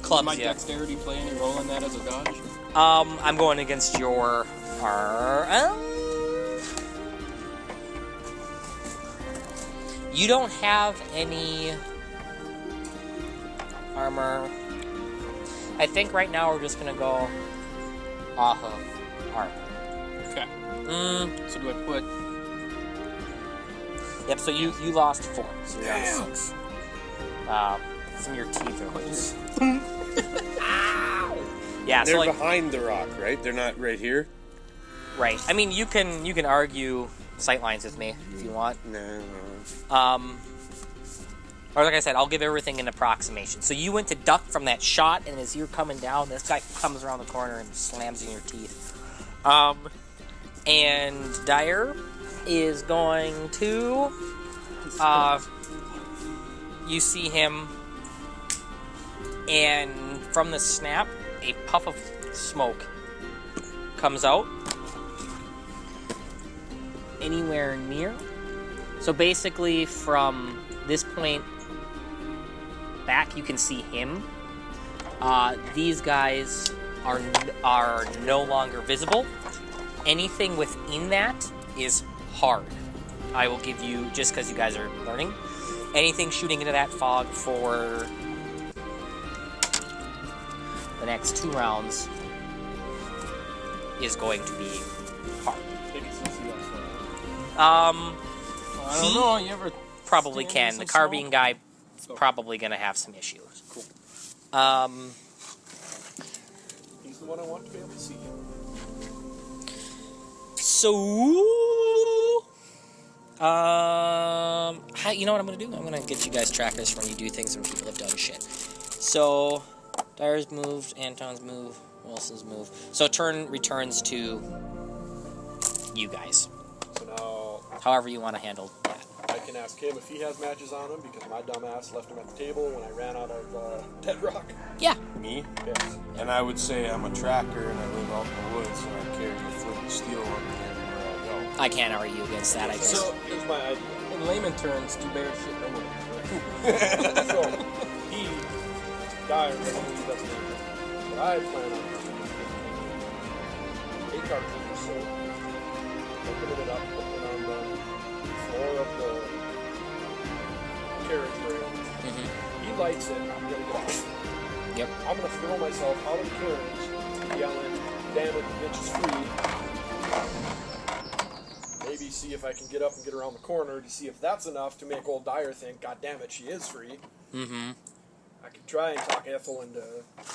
clubs My you. dexterity play any role in that as a dodge? I'm going against your. You don't have any armor. I think right now we're just gonna go off of armor. Okay. So do I put... Yep, so you lost 4, so you're at 6. Some of your teeth are loose. Yeah, They're so like, behind the rock, right? They're not right here. right. I mean, you can argue sightlines with me if you want. No. Or like I said, I'll give everything an approximation. So you went to duck from that shot, and as you're coming down, this guy comes around the corner and slams you in your teeth. And Dyer is going to. You see him, and from the snap, a puff of smoke comes out. Anywhere near. So basically, from this point back, you can see him. These guys are no longer visible. Anything within that is hard. I will give you, just because you guys are learning, anything shooting into that fog for the next 2 rounds is going to be hard. I don't know, you ever probably Stand can. in The some carbine smoke? guy Oh. probably gonna have some issues. Cool. He's the one I want to be able to see. So, you know what I'm gonna do? I'm gonna get you guys trackers when you do things when people have done shit. So, Dyer's moved, Anton's moved, Wilson's moved. So turn returns to you guys. So now However you want to handle that. I can ask him if he has matches on him because my dumbass left him at the table when I ran out of dead rock. Yeah. Me? Yes. And I would say I'm a tracker and I live out in the woods and I carry a flint and steel on me everywhere I I can't argue against that, I guess. So here's my idea. In layman terms, do bear shit anyway. So he Dyer doesn't need that name. But I plan on using 8 cartridges, so opening it up, putting it on the floor of the carriage rail. Mhm. He lights it, I'm gonna get off. Yep. I'm gonna throw myself out of the carriage, yelling, "Damn it, the bitch is free." Maybe see if I can get up and get around the corner to see if that's enough to make old Dyer think, "God damn it, she is free." Mm-hmm. I could try and talk Ethel into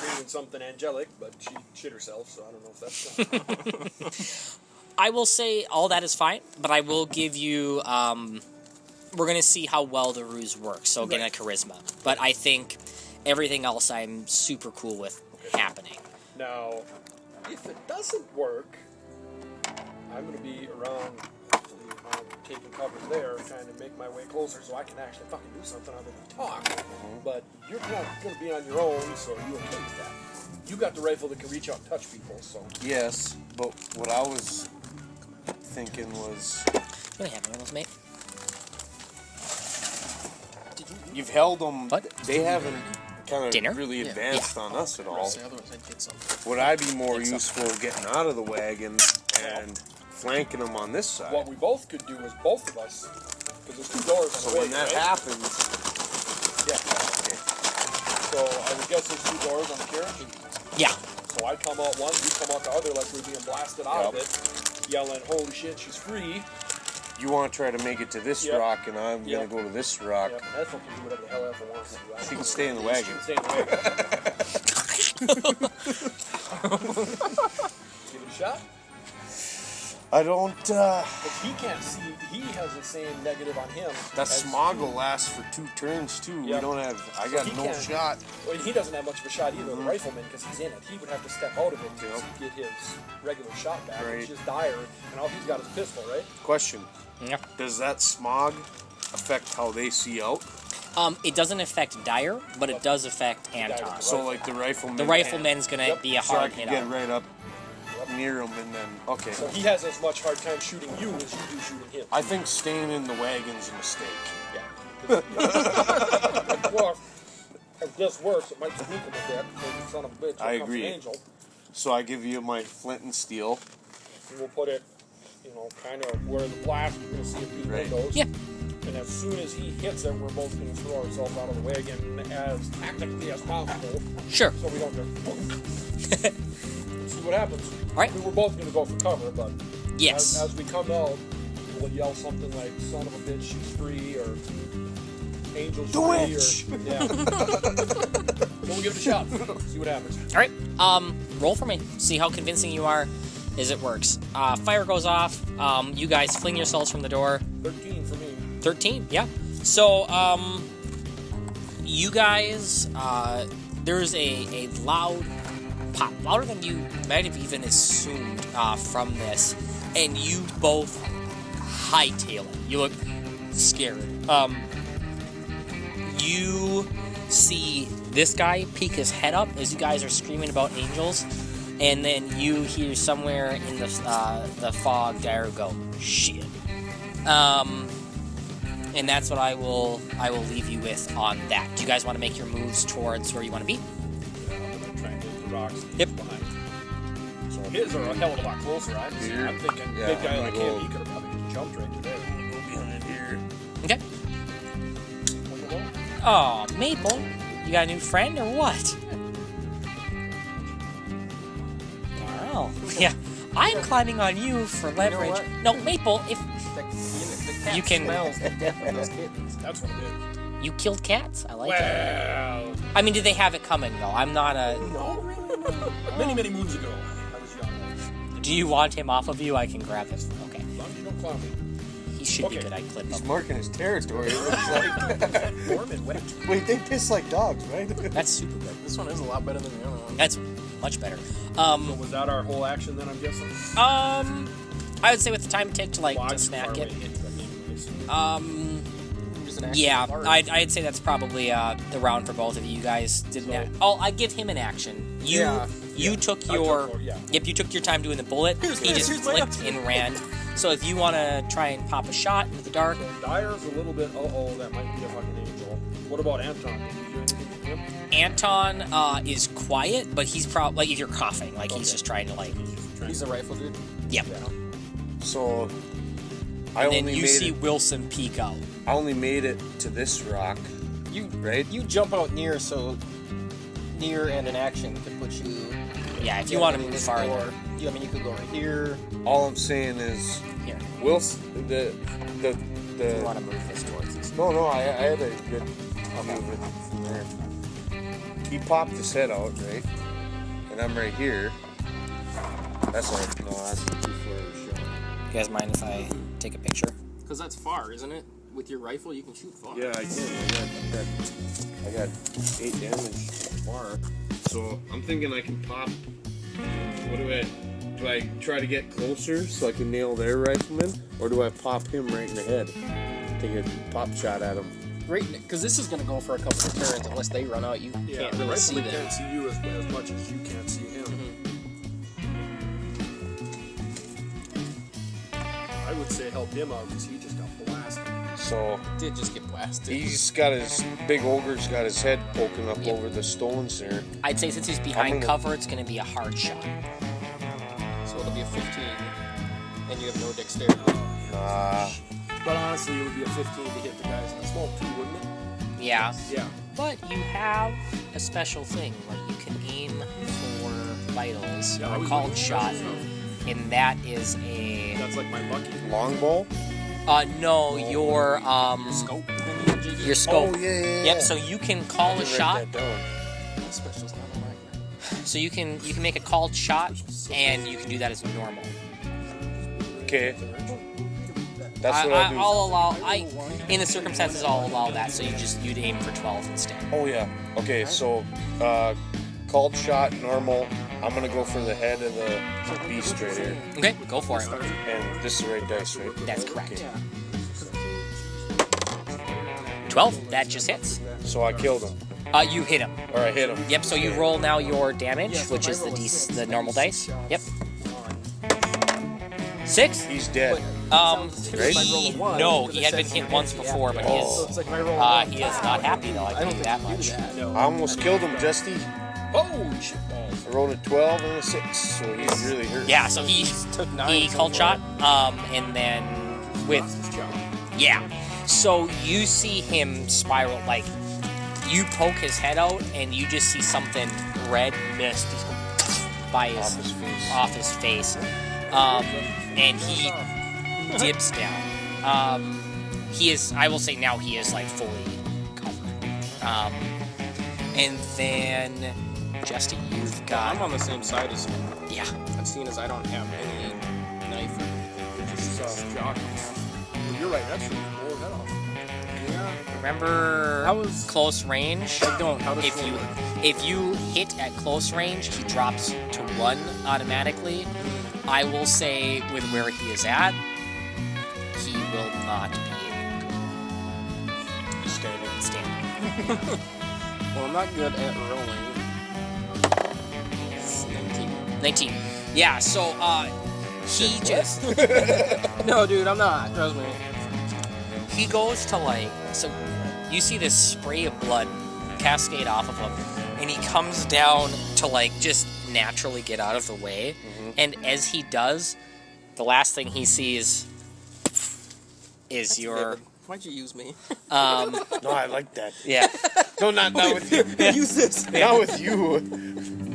reading something angelic, but she shit herself, so I don't know if that's gonna I will say all that is fine, but I will give you, we're going to see how well the ruse works, so getting a charisma. But I think everything else I'm super cool with happening. Now, if it doesn't work, I'm going to be around, hopefully, taking cover there, trying to make my way closer so I can actually fucking do something other than talk. But you're not going to be on your own, so are you okay with that? You got the rifle that can reach out and touch people, so. Yes, but what I was thinking was You only have one of those, mate. you've held them. What? They haven't kind Dinner? of really advanced on us at all. Otherwise, I'd get some. Would I be more Think so. useful getting out of the wagon and flanking them on this side? What we both could do is both of us, because there's 2 doors on So the way, when that right? happens, Yeah. So I would guess there's 2 doors on the carriage. Yeah. So I come out one, you come out the other, like we're being blasted out of it, yelling, "Holy shit, she's free!" you want to try to make it to this Yep. rock, and I'm Yep. gonna go to this rock. Yep, and Ethel can do whatever the hell Ethel wants to do. She can stay in the She wagon. can stay in the wagon. Give it a shot. I don't. But he can't see. He has the same negative on him. That as smog you. will last for 2 turns too. We Yep. don't have. I So got he no can't- shot. Well, he doesn't have much of a shot either, the rifleman, because he's in it. He would have to step out of it to Yep. get his regular shot back, Right. which is Dyer, and all he's got is a pistol, right? Question: Yeah. does that smog affect how they see out? It doesn't affect Dyer, but it does affect Anton. So like the rifleman. The rifleman's gonna Yep. be a So I hard can hit get on. right up near him and then okay. So he has as much hard time shooting you as you do shooting him. I think staying in the wagon's a mistake. Yeah. Well, if this works, it might sneak him a bit. Maybe son of a bitch. I here comes agree. an Angel, So I give you my flint and steel. and we'll put it, kind of where the blast. You're gonna see it through the Right. windows. Yeah. And as soon as he hits it, we're both gonna throw ourselves out of the wagon as tactically as possible, Sure. so we don't just see what happens. All right. I mean, we're both gonna go for cover, but Yes. as we come out, we'll yell something like "son of a bitch, she's free" or "angel's The free" witch! or yeah. So we'll give it a shot. See what happens. All right. Roll for me. See how convincing you are as it works. Fire goes off. You guys fling yourselves from the door. 13 for me. 13. Yeah. So, you guys, there's a loud pop, louder than you might have even assumed from this, and you both hightail it. You look scared. You see this guy peek his head up as you guys are screaming about angels, and then you hear somewhere in the fog Dyer go, "Shit." And that's what I will leave you with on that. Do you guys want to make your moves towards where you want to be? Yeah, I'm gonna try and hit the rocks Yep. behind. So his are a hell of a lot closer. I'm thinking Yeah, big guy I'm like gonna him, go- he could have probably just jumped right to there. Go behind here. Okay. Wanna go? Oh, Maple, you got a new friend or what? Wow. Yeah. I'm climbing on you for leverage. what? No, Maple, if The cat You can- smells the death of those kittens. That's what it is. You killed cats. I like it. Well, I mean, did they have it coming though? I'm not a. no, really. Many moons ago, I was young. Do you want him off of you? I can grab this. Okay. As long as you don't clown me. He should be Okay. good. I clip He's him. marking his territory. It looks like. Warm and wet. Wait, they piss like dogs, right? That's super good. This one is a lot better than the other one. That's much better. So was that our whole action then, I'm guessing? I would say with the time it takes to like Well, to I'm too snack far it. away to hit, but anyways. Just an action Yeah, card. I'd say that's probably the round for both of you. You guys didn't. I'd give him an action. You took your. Yep, you took your time doing the bullet. He just flicked and ran. So if you want to try and pop a shot into the dark, So Dyer's a little bit, that might be a fucking angel. What about Anton? Did you do anything with him? Anton is quiet, but he's probably like if you're coughing, like he's Okay. just trying to like. He's a rifle dude. Yep. So I And only then you made see it. Wilson peek out. I only made it to this rock, You right? you jump out near, so near and an action could put you. Yeah, if you want to move farther. You, I mean, you could go right here. All I'm saying is, Here, Wilson, if you want to move this towards this. No, I had a good move it from there. He popped his head out, right? And I'm right here. That's too far of a shot. You guys mind if I take a picture? Because that's far, isn't it? With your rifle, you can shoot far. Yeah, I can. I got 8 damage so far. So I'm thinking I can pop. What do I try to get closer so I can nail their rifleman, or do I pop him right in the head? Take a pop shot at him. Right, because this is going to go for a couple of turns unless they run out. You can't really see Rifleman them. can't see you as much as you can't see him. I would say help him out because he just got blasted. So Did just get blasted. he's got his big ogre's got his head poking up over the stones there. I'd say since he's behind gonna- cover, it's going to be a hard shot. So it'll be a 15, and you have no dexterity. But honestly, it would be a 15 to hit the guys in the smoke too, wouldn't it? Yeah. Yeah. But you have a special thing where you can aim for vitals Yeah, I or a was called looking for shot, that and that is a That's like my lucky. Longbow? no your Scope. your scope. Oh, yeah. Yep. So you can call a Write shot. that down. Special's not on mine. So you can make a called shot, and you can do that as normal. Okay. That's what I'll do. I'll allow. In the circumstances, I'll allow that. So you'd aim for 12 instead. Oh yeah. Okay, so called shot, normal. I'm gonna go for the head of the beast right here. Okay, go for it. And this is the right dice, right? That's correct. Okay. 12. That just hits. So I killed him. You hit him. Or I hit him. Yep. So you roll now your damage, which is the normal dice. Yep. 6. He's dead. Right? No, he had been hit once before, but he So is it's like if I roll a he is not happy though. I I can don't do think that you do much. that. No. I almost killed him, Justy. Holy shit balls. I rolled a 12 and a 6, so he's really hurt. Yeah. So he Took 9 he so called far. shot. And then with Lost his job. yeah. So you see him spiral like you poke his head out and you just see something red mist just go by Off his face. off his face. And he dips down. He is, I will say now he is like fully covered. And then, Justin, you've I'm got, on the same side as yeah. I'm seeing as I don't have any knife. This is jock. Well, you're right. That's really blow his head off. Yeah. Remember How was- close range? I don't. How does If it you work? if you hit at close range, he drops to 1 automatically. I will say with where he is at, he will not be able to stand. Well, I'm not good at rolling. 19. Yeah, so he just No, dude, I'm not. Trust me. he goes to like, so you see this spray of blood cascade off of him, and he comes down to like just naturally get out of the way. And as he does, the last thing he sees is your Why'd you use me? No, I like that. yeah. No, not with you. Use this. Not with you.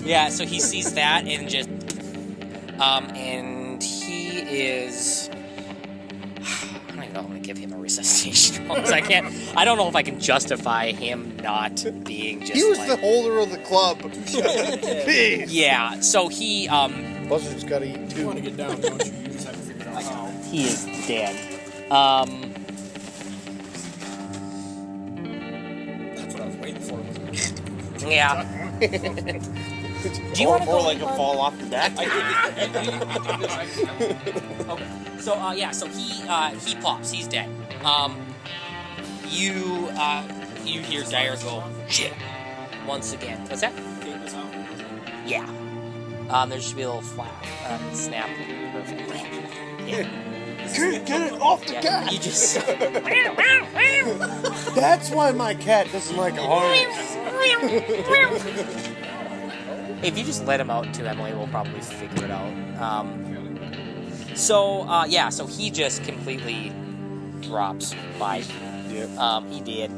Yeah, so he sees that and just and he is I don't even know how many give him a resuscitation roll. 'Cause I don't know if I can justify him not being just He was like... the holder of the club. Jeez. Yeah, so he, Buzzard's gotta eat You too. want to get down, don't you? You just haven't figured out how. he is dead. That's what I was waiting for. Yeah. Do you want to Or go like a fall off the back? Okay. So so he pops. He's dead. You hear Dyer go shit once again. What's that? Yeah. There should be a little snap. Perfect. Yeah. Get it off the Yeah. cat! You just. That's why my cat doesn't like a harness. If you just let him out to Emily, we'll probably figure it out. So he just completely drops by. Yep. He did.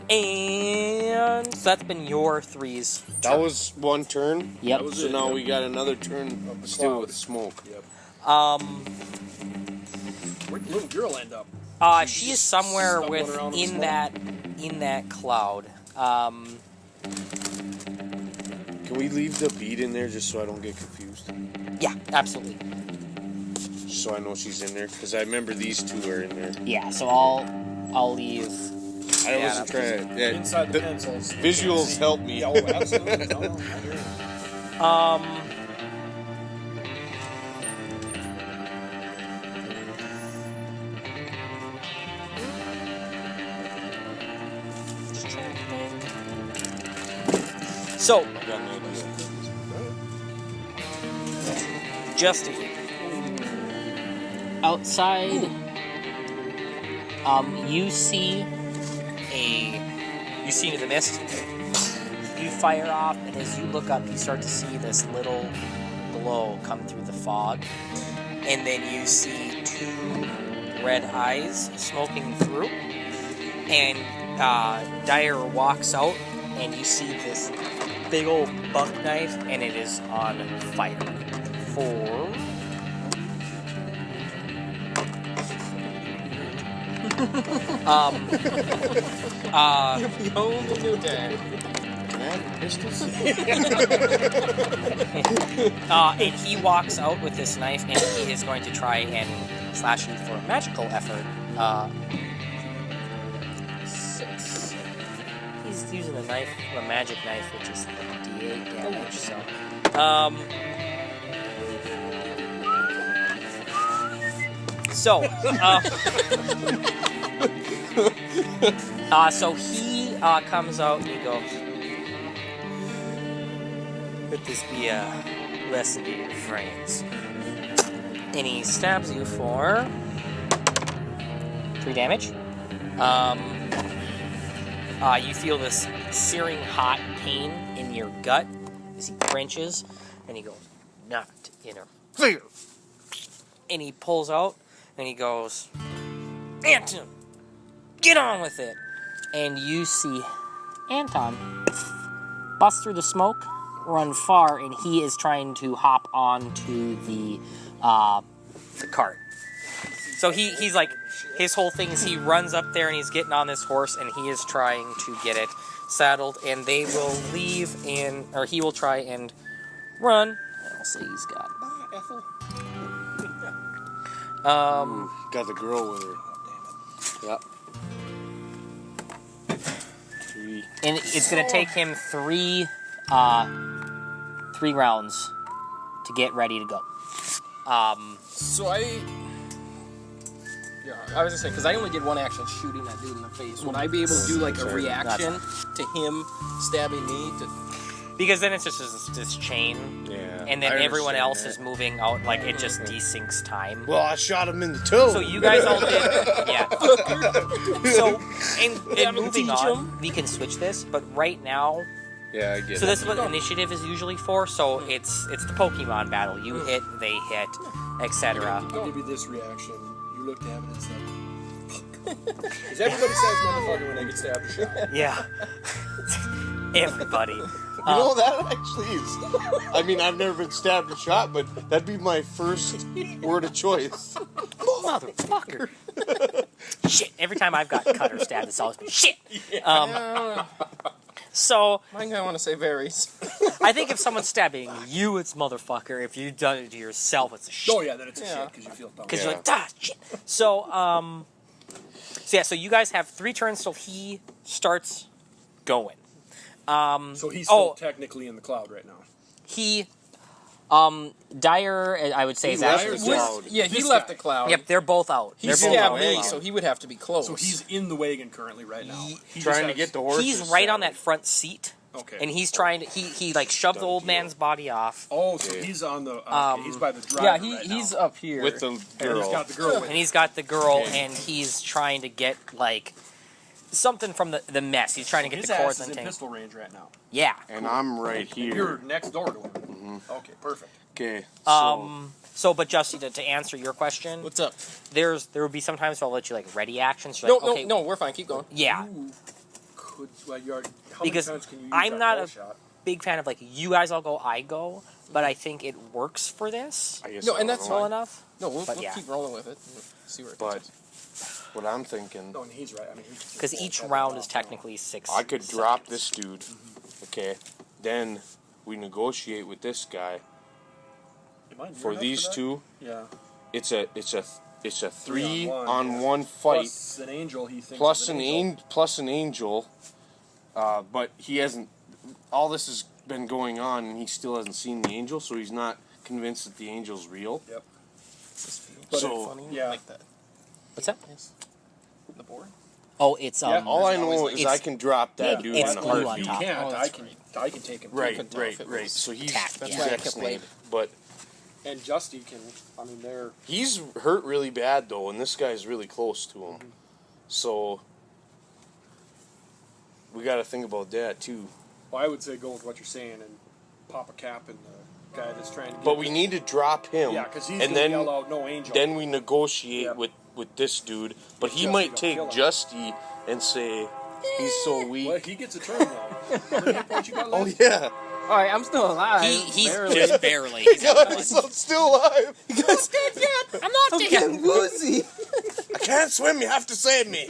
And so that's been your threes. That was one turn. Yep. So now we got another turn still with smoke. Yep. Where'd the little girl end up? She is somewhere stumbling around in in that cloud. Can we leave the bead in there just so I don't get confused? Yeah, absolutely. So I know she's in there because I remember these two are in there. Yeah, so I'll leave. I wasn't trying. Yeah, Inside the pencils. Visuals help me. Yeah, oh, absolutely. No, I hear you. Just trying to think. So, I got an idea. just outside, you see into the mist. You fire off, and as you look up, you start to see this little glow come through the fog, and then you see two red eyes smoking through, and Dyer walks out, and you see this big old buck knife, and it is on fire. For Behold the new day. Can I have pistols? and he walks out with this knife, and he is going to try and slash you for a magical effort. 6. He's using a magic knife, which is D8 damage. So he comes out and he goes, "Let this be a lesson to your friends." And he stabs you for 3 damage. You feel this searing hot pain in your gut as he wrenches, and he goes, "Not interfere." And he pulls out, and he goes, "Anton, get on with it." And you see Anton bust through the smoke, run far, and he is trying to hop onto the cart. So he's like, his whole thing is he runs up there and he's getting on this horse and he is trying to get it saddled, and they will leave or he will try and run. And I'll say he's got. Ethel. Got the girl with her. Yep. 3. And it's going to take him 3 rounds to get ready to go. So I was just saying, because I only did one action shooting that dude in the face. Would I be able to do like a reaction to him stabbing me? Because then it's just this chain, Yeah. and then I everyone else understand is moving out, like it just desyncs time. Well, I shot him in the toe. So you guys all did, yeah. So, and moving teach on, him. we can switch this, but right now, Yeah, I get so it. this is what initiative is usually for, so it's the Pokemon battle. You hit, they hit, etc. I'll give you this reaction. You look to heaven and say, "Fuck." Because everybody says motherfucker when they get stabbed or shot. Yeah. everybody. You know, that actually is. I mean, I've never been stabbed or shot, but that'd be my first word of choice. Motherfucker. Shit. Every time I've got cut or stabbed, it's always been shit. So Mine, I want to say varies. I think if someone's stabbing you, it's motherfucker. If you've done it to yourself, it's a shit. Oh yeah, then it's a shit because you feel dumb. Because you're like, ah, shit. So so you guys have 3 turns till he starts going. So he's still technically in the cloud right now. He, Dyer, I would say, is left actually the cloud. Yeah, he This left guy. the cloud. Yep, they're both out. He They're both stabbed out. me, so he would have to be close. So he's in the wagon currently right now. He just Trying to has- get the horses. He's right on saddled. that front seat, Okay. and he's trying to. He like shoved the old man's body off, Oh, so Okay. he's on the. He's by the driver. yeah, right he's now. up here. with the And girl. he's got the girl with and him. he's got the girl, Okay. and he's trying to get like something from the mess. He's trying to get His the ass cords is in untangled. pistol range right now. Yeah. And I'm right You're here. next door to him. Okay, perfect. Okay. So, but Justy, to answer your question, What's up? there would be sometimes where I'll let you like ready actions. You're No, like, okay, no, we're fine. Keep going. yeah. Ooh, could well, you already, how Because many times can you use I'm that not bow a- shot? Big fan of like you guys all go, I go, but I think it works for this I guess No, I and don't that's know. well fine. enough. No, we'll But yeah. keep rolling with it. And see where it But takes us. what I'm thinking, No, and he's right. I mean, he could just Because roll each that round off is now. technically 6. I could drop seconds. this dude. Okay. Then we negotiate with this guy Am I near for enough these that? two. Yeah. It's a 3 on one, on yeah. one fight. Plus an angel. He thinks. Plus is an angel. plus an angel, but he hasn't. All this has been going on, and he still hasn't seen the angel, so he's not convinced that the angel's real. Yep. This feels But So- funny. yeah. Like that. What's that? Yes. The board. Oh, it's Yeah. All I There's know always, is like- I can drop that Yeah, dude it's in a glue on heartbeat. You top. can't. Oh, I that's can. right. I can take him. Right, couldn't tell right, if it right. was So he's tacked, That's yeah. why I Jack kept Snake, waiting. but And Justy can. I mean, they're. he's hurt really bad though, and this guy's really close to him. So we got to think about that too. Well, I would say go with what you're saying and pop a cap in the guy that's trying to. Get But we need to drop him, Yeah, because he's and gonna then yell out no angel. then we negotiate Yep. with this dude. But he Justy might gonna take kill him. Justy and say he's so weak. Well, he gets a turn though. How many hit points you got Oh left? yeah, All right, I'm still alive. he's barely. just barely. He's at guys, one. I'm still alive. I'm not dead. woozy. I can't swim. You have to save me.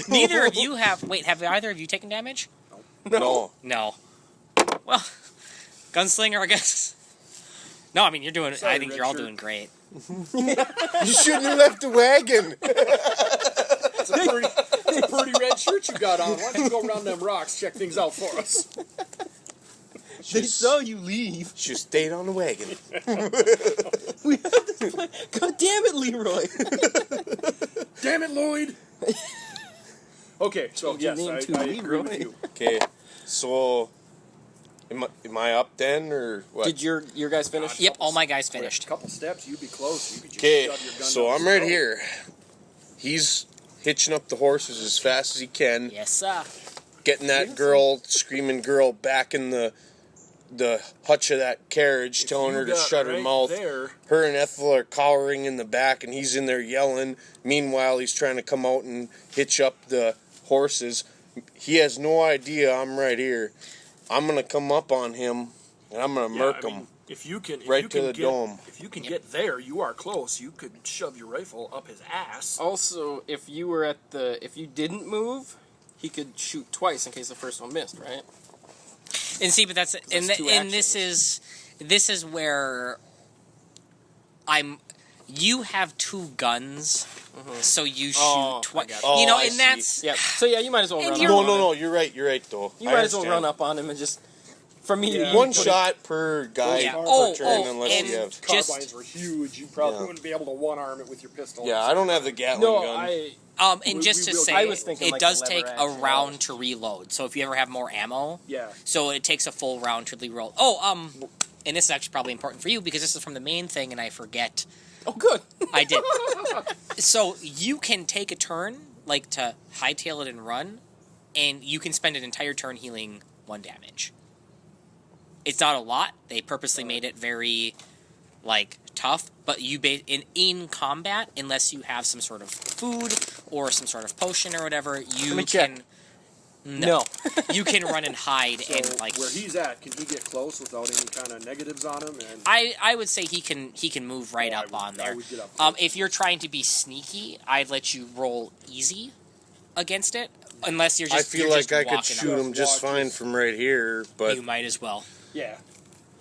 Neither of you have. Wait, have either of you taken damage? No. No. Well, gunslinger, I guess. No, I mean you're doing. Sorry, I think red you're all shirt. doing great. You shouldn't have left the wagon. It's a pretty red shirt you got on. Why don't you go around them rocks, check things out for us? They saw you leave. Should have stayed on the wagon. We had this plan. God damn it, Leroy. Damn it, Lloyd! Okay, so Change your yes, name I to agree with Leroy. you. Okay, so am I up then or what? Did your guys finish? Yep, all my guys A finished. couple steps, you'd be close. You could just Okay, shove your gun so down I'm his right throat. here. He's hitching up the horses as fast as he can, Yes, sir. getting that screaming girl back in the hutch of that carriage, If telling you her to got shut her right mouth. There, Her and Ethel are cowering in the back, and he's in there yelling. Meanwhile, he's trying to come out and hitch up the horses. He has no idea I'm right here. I'm gonna come up on him, and I'm gonna murk I him. mean, if you can, right to the get, dome. If you can get there, you are close. You could shove your rifle up his ass. Also, if you didn't move, he could shoot twice in case the first one missed, right? And see, but that's and that's two and this is where you have 2 guns, so you shoot Oh, twice. I got it. You know, Oh, I and see. that's Yeah. So yeah, you might as well And run you're- up No, on no, him. no. You're right. You're right, though. You I might as well understand. run up on him and just for me Yeah. to One put it- shot per guy Yeah. per Oh, turn, oh, unless and you have. just- Carbines were huge. You probably Yeah. wouldn't be able to one-arm it with your pistol. Yeah, I don't have the Gatling No, gun. and We- just we to will- say, I was thinking it like does the take lever a action. round to reload. So if you ever have more ammo, Yeah. so it takes a full round to reload. Oh, and this is actually probably important for you because this is from the main thing, and I forget. Oh, good. I did. So you can take a turn, like to hightail it and run, and you can spend an entire turn healing 1 damage. It's not a lot. They purposely made it very, like, tough. But in combat, unless you have some sort of food or some sort of potion or whatever, you me check. can No. You can run and hide So and like. where he's at, can he get close without any kind of negatives on him? And I would say he can move right up on there. I would get up close. If you're trying to be sneaky, I'd let you roll easy against it, unless you're just. I feel you're like just I could walking shoot up. him just fine from right here, but You might as well. Yeah.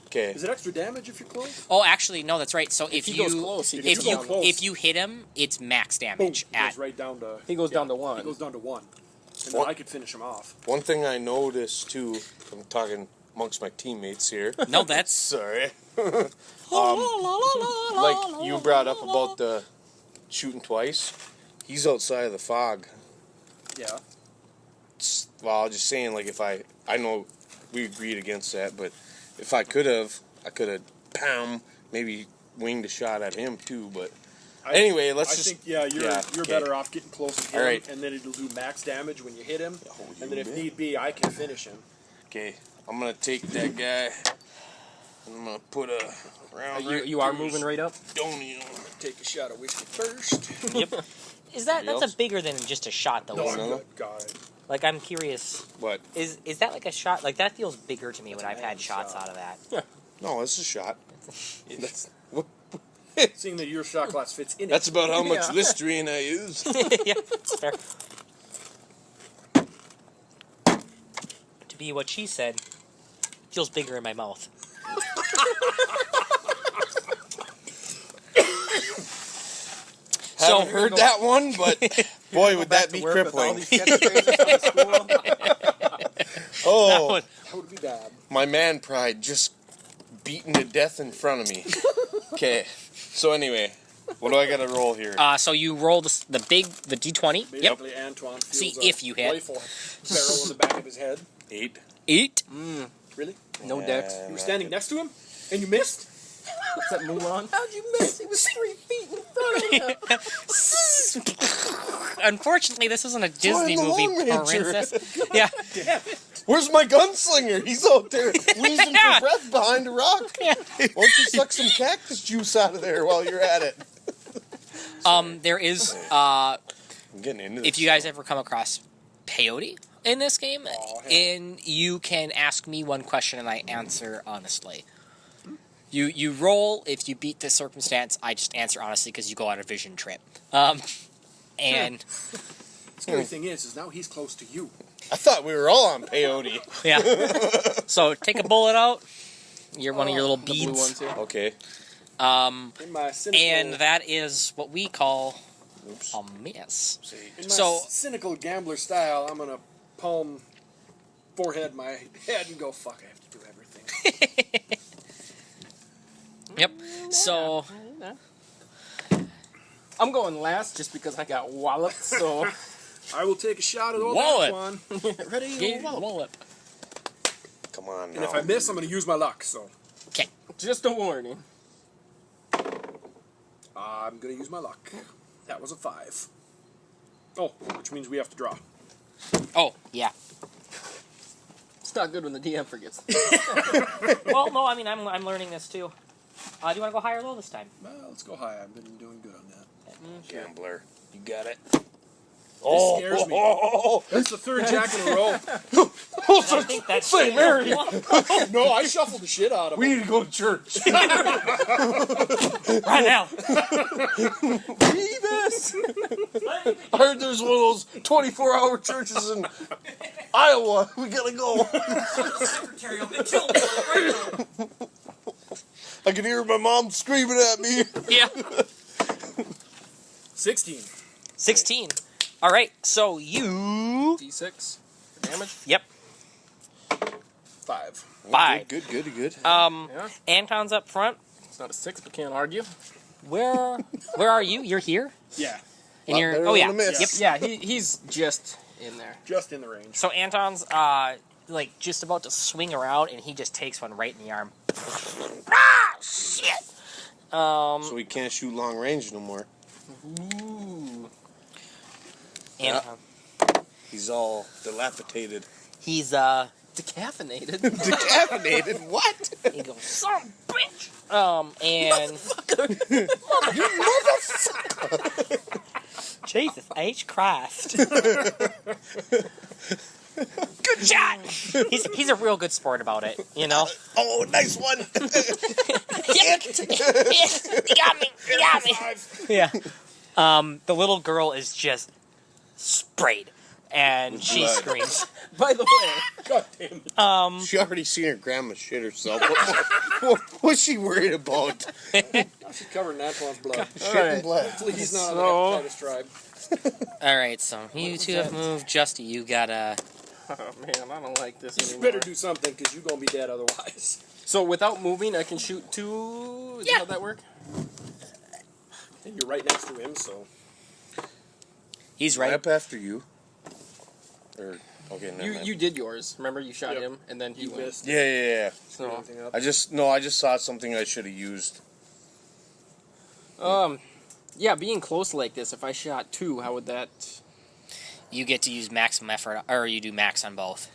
okay. Is it extra damage if you're close? Oh, actually, no, that's right. So if he you goes close, he If gets you down. go close. if you hit him, it's max Boom. damage He at. goes right down to. He goes down to 1. He goes down to 1. And What? then I could finish him off. One thing I noticed too, I'm talking amongst my teammates here. No, that's. Sorry. Like you brought up about the shooting twice. He's outside of the fog. Yeah. Well, I was just saying, like, if I know we agreed against that, but if I could have, maybe winged a shot at him too. But anyway, I let's just. think you're okay. better off getting close to him, All right. and then it'll do max damage when you hit him, Oh, and then if you need be, I can finish him. Okay, I'm gonna take that guy. I'm gonna put a round. You are moving right up? Stonium. Take a shot of whiskey first. Yep. Is that's else? a bigger than just a shot though? No, isn't I'm it? good. God. Like I'm curious. What? Is that like a shot? Like that feels bigger to me when I've had shots out of that. No, it's a shot. That's, what, Seeing that your shot glass fits in that's it. about how much Yeah. Listerine I use. Yeah, that's fair. To be what she said, feels bigger in my mouth. Haven't heard that one, but boy, would that be crippling. Oh, That would be bad. my man pride just beaten to death in front of me. Okay, so anyway, what do I got to roll here? So you roll the d20. Yep. Basically, Antoine feels See a if you hit. rifle barrel in the back of his head. 8. 8. Really? No dex. You were standing next to him, and you missed? What's that Mulan? How'd you miss? He was 3 feet in front of him. Unfortunately, this isn't a Disney the movie, Lone Ranger. princess. Yeah. Damn it. Where's my gunslinger? He's out there wheezing Yeah. for breath behind a rock. Yeah. Why don't you suck some cactus juice out of there while you're at it? There is I'm getting into this. if you guys ever come across peyote in this game, Aw, and you can ask me one question and I answer honestly. You roll if you beat this circumstance. I just answer honestly because you go on a vision trip. And Scary thing is now he's close to you. I thought we were all on peyote. yeah. So take a bullet out. You're one of your little The blue beads. ones here. Okay. In my cynical, And that is what we call Oops. a miss. See. in my so- cynical gambler style, I'm gonna palm forehead my head and go, fuck, I have to do everything. Yep. So I'm going last just because I got walloped, so... I will take a shot at old Wallet. Antoine. Ready? get wallop. Come on now. And if I miss, I'm gonna use my luck, so Okay. Just a warning. I'm gonna use my luck. That was a 5. Oh, which means we have to draw. Oh yeah. It's not good when the DM forgets. Well, no. I mean, I'm learning this too. Do you want to go high or low this time? Well, let's go high. I've been doing good on that. Gambler. You got it. This scares me. That's the third jack in a row. I think that's St. Mary. No, I shuffled the shit out of We him. need to go to church. right now. Beavis! I heard there's one of those 24-hour churches in Iowa. We gotta go. Secretary will be killed right now. I can hear my mom screaming at me. Yeah. 16. 16. All right. So you. D6 for damage. Yep. 5. 5. Good. Yeah. Anton's up front. It's not a 6, but can't argue. Where are you? You're here. Yeah, And Lot you're. better Oh than yeah. a miss. Yep. Yeah, he's just in there. just in the range. So Anton's like just about to swing around, and he just takes one right in the arm. Ah, shit. So we can't shoot long range no more. Ooh. Anton. He's all dilapidated. He's Decaffeinated. Decaffeinated? What? he goes, son of a bitch. And Jesus H Christ. Good shot. He's a real good sport about it, you know. Oh, nice one. Yeah. You got me. You got me. Yeah. The little girl is just sprayed, and she blood. screams. By the way, God damn it. She already seen her grandma shit herself. What was she worried about? She's covered in Antoine's blood. Shit and blood. Hopefully he's not So- on the hepatitis tribe. All right, so you two have moved. Justy, you gotta. oh man, I don't like this You anymore. better do something because you're going to be dead otherwise. So without moving, I can shoot 2. Is Yeah. how that work? And you're right next to him, so. He's Right right. up after you. Or okay, never You mind. you did yours. Remember, you shot Yep. him, and then he You went. missed. Yeah. So, Anything up? I just saw something I should have used. yeah, being close like this, if I shot 2, how would that? You get to use maximum effort, or you do max on both.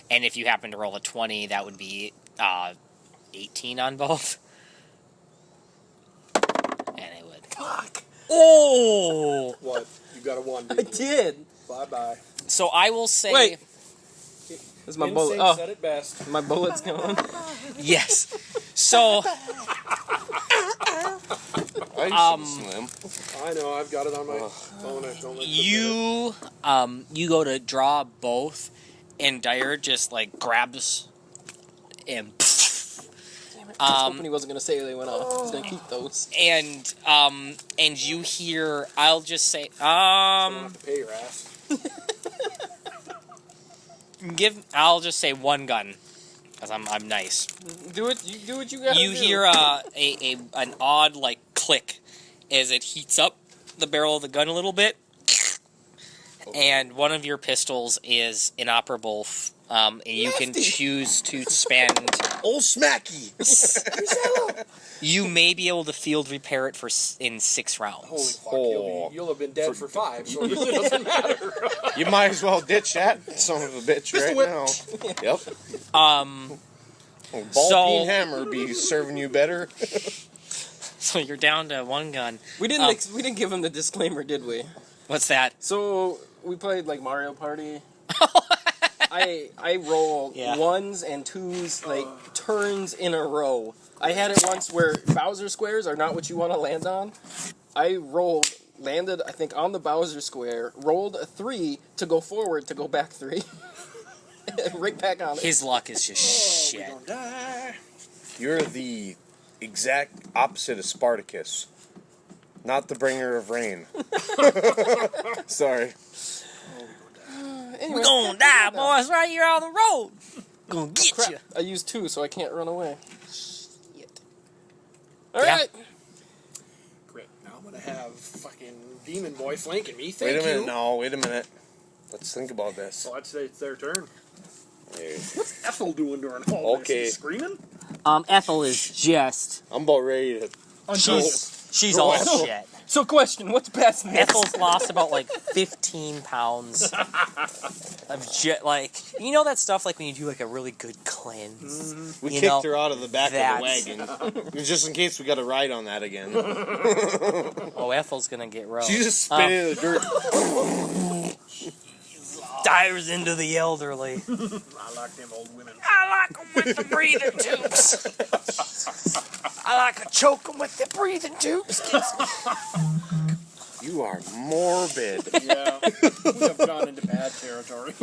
And if you happen to roll a 20, that would be 18 on both. And it would. Fuck! Oh! What? You got a 1, I dude. did. Bye-bye. So I will say. Wait. Is my bullet? Instinct Oh, said it best. my bullet's gone. Yes. So. I slim. I know, I've got it on my phone. I don't like You go to draw both, and Dyer just like grabs and I was hoping he wasn't gonna say they went off. He's gonna keep those. and you hear. I'll just say Don't have to pay your ass. I'll just say one gun, because I'm nice. Do it. You do what you gotta You do. hear an odd like click as it heats up the barrel of the gun a little bit, and one of your pistols is inoperable, and you can Nasty. choose to spend. Old Smacky. You may be able to field repair it in 6 rounds. Holy fuck, Oh. you'll have been dead for 5, so it really doesn't matter. You might as well ditch that son of a bitch right whip. now. Yep. Ball So- peen hammer be serving you better. So you're down to one gun. We didn't. We didn't give him the disclaimer, did we? What's that? So we played like Mario Party. I roll Yeah. 1s and 2s like turns in a row. I had it once where Bowser squares are not what you want to land on. I landed I think on the Bowser square, rolled a 3 to go forward to go back 3. Right back on it. His luck is just shit. Gonna die. You're the exact opposite of Spartacus. Not the bringer of rain. Sorry. Anyway, We're gonna die, boys, right here on the road. Gonna get crap. you. I used 2, so I can't run away. Shit. All Yeah. right. Great. Now I'm gonna have fucking Demon Boy flanking me. Wait Thank a minute. you. No, wait a minute. Let's think about this. So I'd say it's their turn. Hey, What's Ethel doing during all Okay. this? Screaming? Ethel is just. I'm about ready to. She's all So- shit. So question, what's best next? Ethel's lost about like 15 pounds of like, you know that stuff like when you do like a really good cleanse. We You kicked know, her out of the back that's- of the wagon. Just in case we got to ride on that again. Oh, Ethel's gonna get roast. She just spit in the dirt. Dives into the elderly. I like them old women. I like them with the breathing tubes. I like to choke them with the breathing tubes. You are morbid. Yeah. We have gone into bad territory.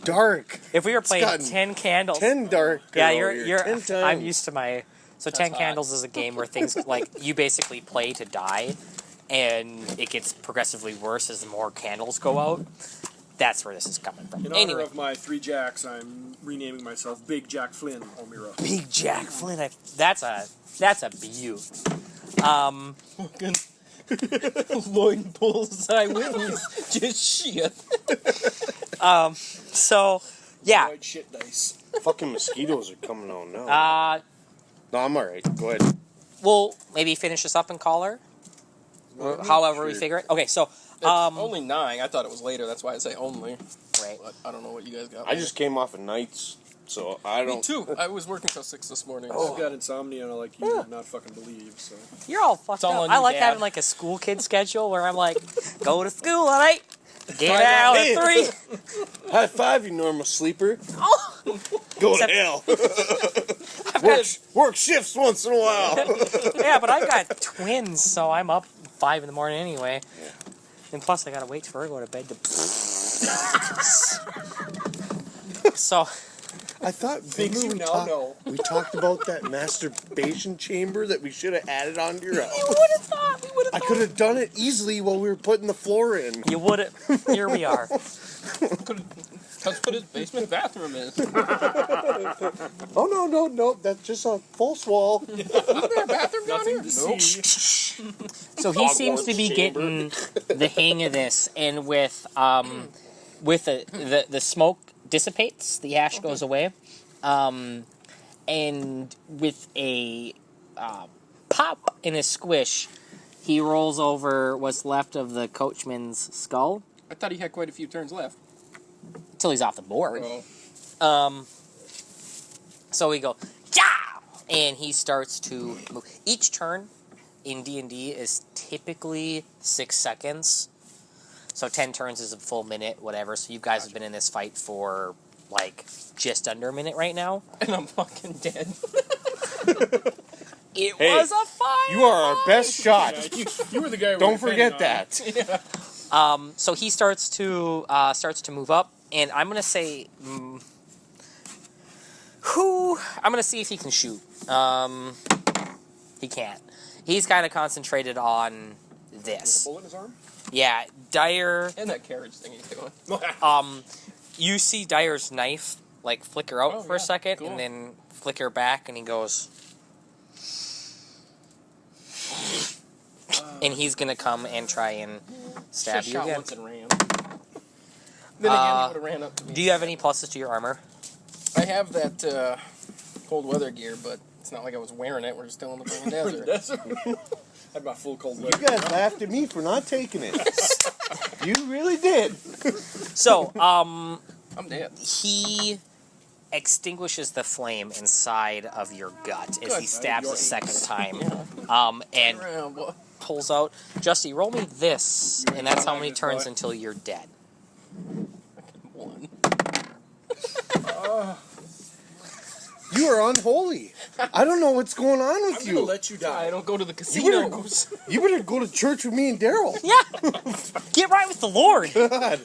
Dark. If we were playing gotten 10 candles. 10 dark. Yeah, over you're. here. 10 times. I'm used to my. So 10 hot. candles is a game where things like you basically play to die, and it gets progressively worse as the more candles go out. That's where this is coming from. In honor Anyway, of my 3 Jacks, I'm renaming myself Big Jack Flynn O'Meara. Big Jack Flynn. That's a beaut. Lloyd Bullseye Whitney's just shit. So yeah. White shit dice. Fucking mosquitoes are coming on now. No, I'm alright. Go ahead. We'll maybe finish this up and call her. However we Sure. figure it. Okay, so It's only 9. I thought it was later. That's why I say only. right. But I don't know what you guys got. I just came off of nights, so I Me don't. too. I was working till 6 this morning. I've got insomnia like you would not fucking believe, so. You're all fucked all up. on I you, like Dad. having like a school kid schedule where I'm like, go to school at 8, Get out Hey. at 3. High five, you normal sleeper. Oh. Go Except- to hell. I've got, Work shifts once in a while. yeah, but I've got twins, so I'm up 5 in the morning anyway. Yeah. And plus, I gotta wait for her to go to bed to. So, I thought Things you now know. we talked about that masturbation chamber that we should have added onto your house. you would have thought. We would have I could have done it easily while we were putting the floor in. You would have. Here we are. That's what his basement bathroom is. Oh no, that's just a false wall. Isn't there a bathroom down here? Nothing to see. So he seems to be getting the hang of this, and with the smoke dissipates, the ash goes away, and with a pop and a squish, he rolls over what's left of the coachman's skull I thought he had quite a few turns left. until he's off the board. Oh. So we go, yeah, and he starts to move. Each turn in D&D is typically 6 seconds. So 10 turns is a full minute, whatever. So you guys have been in this fight for, like, just under a minute right now. And I'm fucking dead. It Hey, was a fight! You are our best shot. Yeah, you were the guy. we Don't were forget depending on. that. So he starts to move up, and I'm gonna say, I'm gonna see if he can shoot. He can't. He's kind of concentrated on There's a this. bullet in his arm. Yeah, Dyer. And that carriage thing he's doing. You see Dyer's knife like flicker out Oh, for a yeah, second, cool. and then flicker back, and he goes. And he's gonna come and try and stab Just you shot again. once and ran. Then again, he would have ran up to me. Do you have any pluses to your armor? I have that cold weather gear, but it's not like I was wearing it. We're still in the fucking desert. Desert. Had my full cold You weather. guys laughed at me for not taking it. You really did. So, I'm dead. he extinguishes the flame inside of your gut as he Good. stabs a second time, Yeah. and Around, boy. pulls out. Justy, roll me this, You and that's how like many this, turns boy? until you're dead. One. You are unholy. I don't know what's going on I'm with gonna you. let you I die. don't go to the You better, casinos. you better go to church with me and Daryl. Yeah, get right with the Lord. God.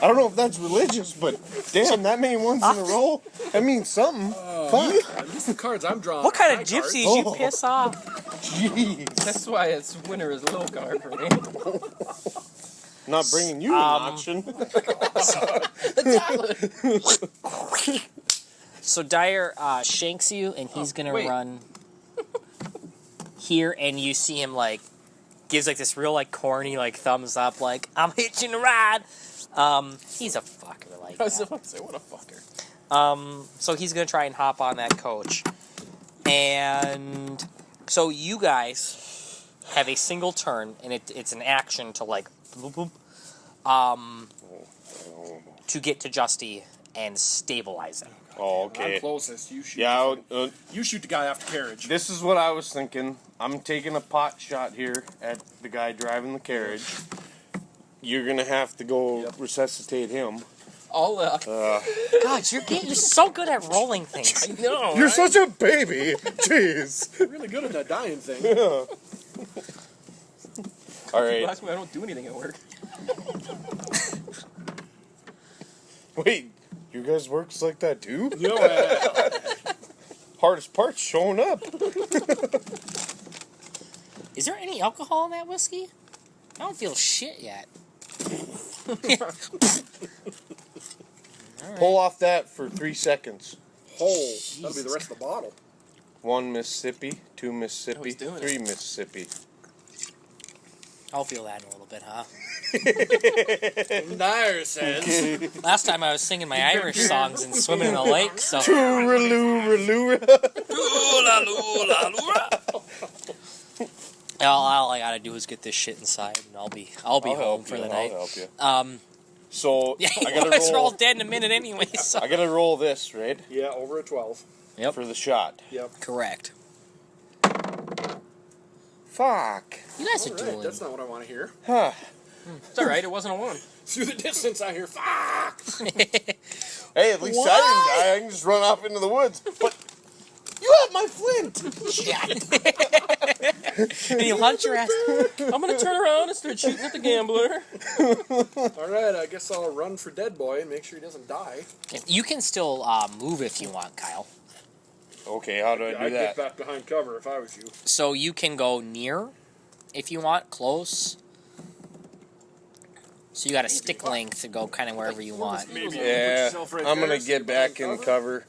I don't know if that's religious, but damn, that many ones in a row, that means something. Fuck. At least the cards I'm drawing. What kind my of gypsies Oh. you piss off? Jeez. That's why it's winter is low card for me. Not bringing you an option. So Dyer shanks you, and he's gonna wait. run here, and you see him like gives like this real like corny like thumbs up, like I'm hitching a ride. He's a fucker like I was that. about to say, what a fucker. So he's gonna try and hop on that coach, and so you guys have a single turn, and it's an action to like boop, boop, to get to Justy and stabilize him. Oh, I'm okay. closest. You shoot. Yeah, You shoot the guy after carriage. this is what I was thinking. I'm taking a pot shot here at the guy driving the carriage. You're gonna have to go resuscitate him. All God, you're so good at rolling things. I know. You're right? such a baby. Jeez. You're really good at that dying thing. All right. Last me, I don't do anything at work. Wait, you guys works like that too? You know, Hardest part's showing up. Is there any alcohol in that whiskey? I don't feel shit yet. Pull off that for 3 seconds. hole. That'll be the rest of the bottle. 1 Mississippi, 2 Mississippi, he's doing 3 Mississippi. I'll feel that in a little bit, huh? Dyer says. Last time I was singing my Irish songs and swimming in the lake, so. All I gotta do is get this shit inside, and I'll be home for the night. I'll help you. Um, So yeah, I you gotta guys are all roll. dead in a minute anyway. So. I gotta roll this, right? Yeah, over a 12. Yep. For the shot. Yep. Correct. Fuck. You guys are All right, doing. that's not what I want to hear. Huh. It's alright, it wasn't a 1. Through the distance, I hear, fuck! Hey, at least I didn't die. I can just run off into the woods. But you have my flint. And you launch your ass. I'm gonna turn around and start shooting at the gambler. Alright, I guess I'll run for Dead Boy and make sure he doesn't die. You can still move if you want, Kyle. Okay, how do I do I'd that? get back behind cover if I was you. So you can go near if you want, close. So you got a stick length to go kind of wherever you want. Maybe Yeah, put yourself right I'm there, gonna so get you're back behind in cover.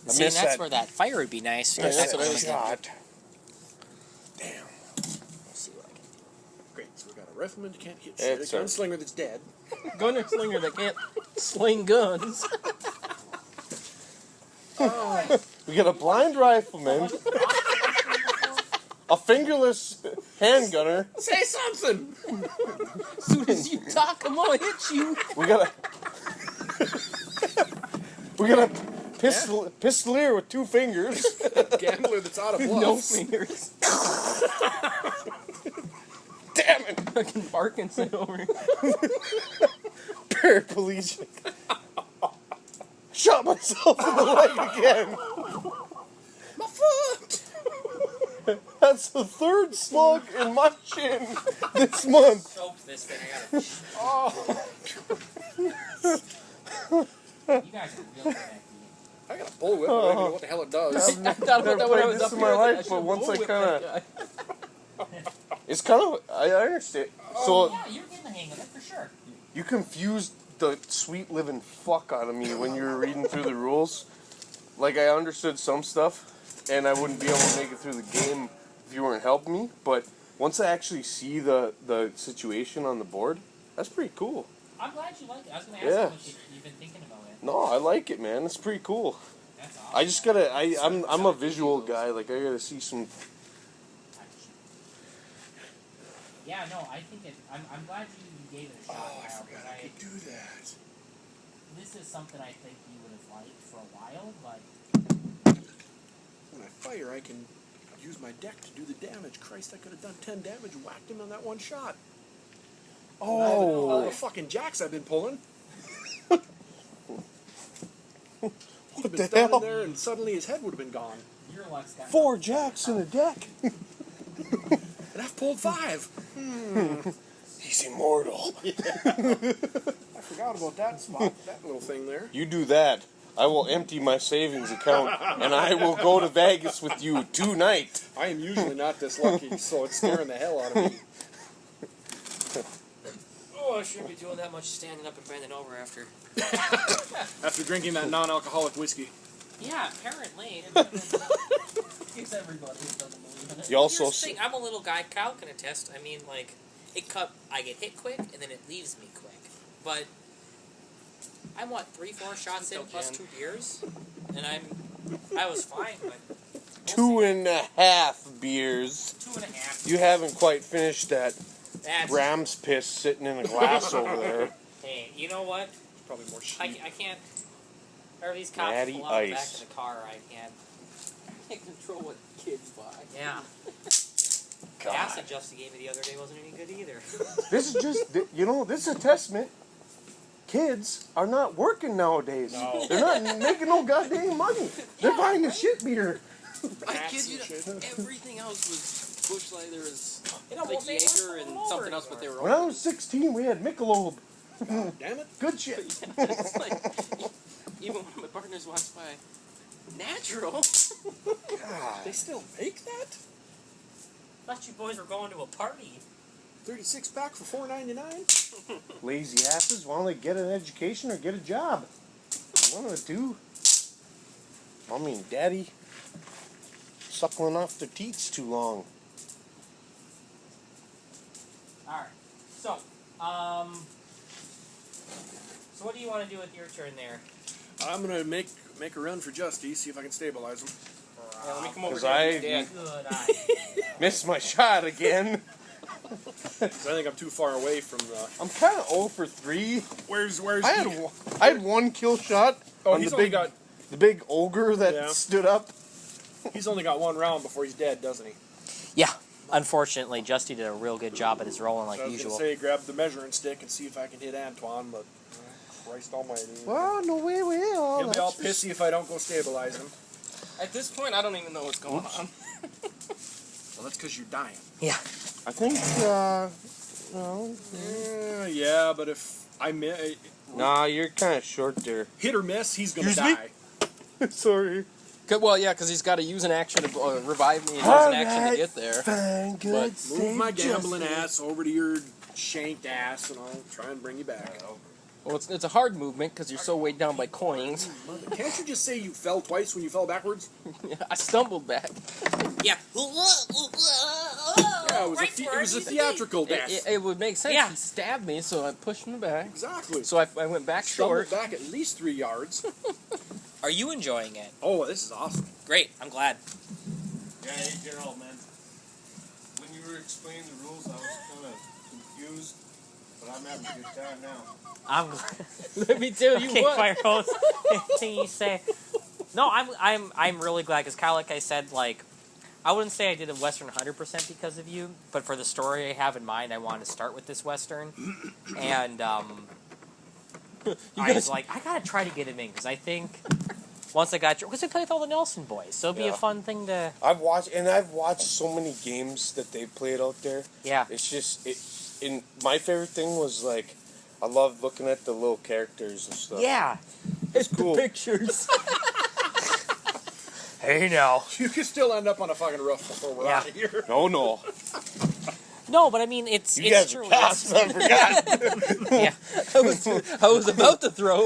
See, miss that's that. where that fire would be nice. Because That's that's what I was thinking. shot. Damn. Let's see what I can do. Great, so we got a rifleman that can't hit It's shit, a a- gunslinger that's dead. Gunslinger that can't sling guns. We got a blind rifleman, a fingerless handgunner. Say something! As soon as you talk, I'm gonna hit you. We got a pistolier with 2 fingers. Gambler that's out of bluffs. No fingers. Damn it! Fucking Parkinson over here. Paraplegic. Shot myself in the leg again. My foot! That's the 3rd slug in my chin this month. Soap this thing. You guys are real connected. I got a bullwhip, I don't even know what the hell it does. I thought about that when I was This up in here. my I life, should but once I bullwhip kinda- that guy. It's kind of, I understand. So Yeah, you're getting the hang of it for sure. you confused the sweet living fuck out of me when you were reading through the rules. Like, I understood some stuff, and I wouldn't be able to make it through the game if you weren't helping me. But once I actually see the situation on the board, that's pretty cool. I'm glad you like it. I was going to ask Yeah. how much you've been thinking about it. No, I like it, man. It's pretty cool. That's awesome. I just gotta, I'm a visual guy. Like, I gotta see some. Yeah, no, I think it. I'm glad you gave it a shot. Oh, I Kyle, forgot 'cause I could do that. This is something I think you would have liked for a while, but When I fire, I can use my deck to do the damage. Christ, I could have done 10 damage and whacked him on that one shot. All the fucking jacks I've been pulling. He'd been the standing hell? there and suddenly his head would have been gone. your luck's got 4 jacks in a deck. And I've pulled 5. He's immortal. I forgot about that spot, that little thing there. You do that, I will empty my savings account and I will go to Vegas with you tonight. I am usually not this lucky, so it's scaring the hell out of me. Oh, I shouldn't be doing that much standing up and bending over after. After drinking that non-alcoholic whiskey. Yeah, apparently. It's everybody who doesn't believe in it. You also Here's the thing, I'm a little guy. Kyle can attest. I mean, like, I get hit quick, and then it leaves me quick. But I'm 3-4 shots in plus 2 beers, and I was fine. But 2.5 beers. 2.5. You haven't quite finished that That's ram's piss sitting in a glass over there. Hey, you know what? Probably more shit. I can't. Or these cops Natty pull out the back Ice. of the car. I can't. Can't control what kids buy. Yeah. The acid Justin gave me the other day wasn't any good either. This is just, this is a testament. Kids are not working nowadays. No. They're not making no goddamn money. They're buying the shit beer. I kid Rats you and not, shit. everything else was Busch Light. There was You know, like well, they must Jaeger come and over something else, but they were When I was 16, we had Michelob. Damn it. Good shit. It's like, even when my partners walks by, natural. They still make that? Thought you boys were going to a party. 36 pack for $4.99? Lazy asses, why don't they get an education or get a job? One of the two. Mommy and daddy suckling off their teats too long. Alright. So what do you want to do with your turn there? I'm gonna make a run for Justy, see if I can stabilize him. Yeah, let me come over 'Cause here. I- and Dad. Good eye. Missed my shot again. 'Cause I think I'm too far away from the... I'm kind of 0 for 3. Where's I had one kill shot on he's the only big the big ogre that Yeah. stood up. He's only got 1 round before he's dead, doesn't he? Yeah. Unfortunately, Justy did a real good job at his rolling like I was usual. gonna say grab the measuring stick and see if I can hit Antoine, but Christ Almighty. Well, no way, well. He'll be all pissy if I don't go stabilize him. At this point, I don't even know what's going on. Well, that's because you're dying. Yeah. I think, well, Yeah, but if I nah, you're kind of short there. hit or miss, he's gonna Excuse me? die. Sorry. Well, yeah, because he's got to use an action to revive me and use an action to get there. Fine, good. Move my gambling ass over to your shanked ass, and I'll try and bring you back. Well, it's a hard movement because you're so weighed down by coins. Can't you just say you fell twice when you fell backwards? I stumbled back. Yeah. Yeah, it was a theatrical death. It would make sense. Yeah. He stabbed me, so I pushed him back. Exactly. So I went back Stumbled short. back at least 3 yards. Are you enjoying it? Oh, this is awesome. Great. I'm glad. Yeah, hey, Daryl, man. When you were explaining the rules, I was kind of confused, but I'm having a good time now. I'm glad. Let me tell you Okay, what. fire hose. Anything you say? No, I'm really glad because Kyle, like I said, like I wouldn't say I did a Western 100% because of you, but for the story I have in mind, I wanted to start with this Western, and I was like, I gotta try to get him in because I think once I got because I play with all the Nelson boys, so it'd be a fun thing to. I've watched so many games that they played out there. Yeah. It's just and my favorite thing was like, I loved looking at the little characters and stuff. Yeah. It's cool. Pictures. Hey now. You could still end up on a fucking roof before we're Yeah. out of here. No. No, but I mean it's You it's guys true. are cops, I forgot. Yeah. I was about to throw.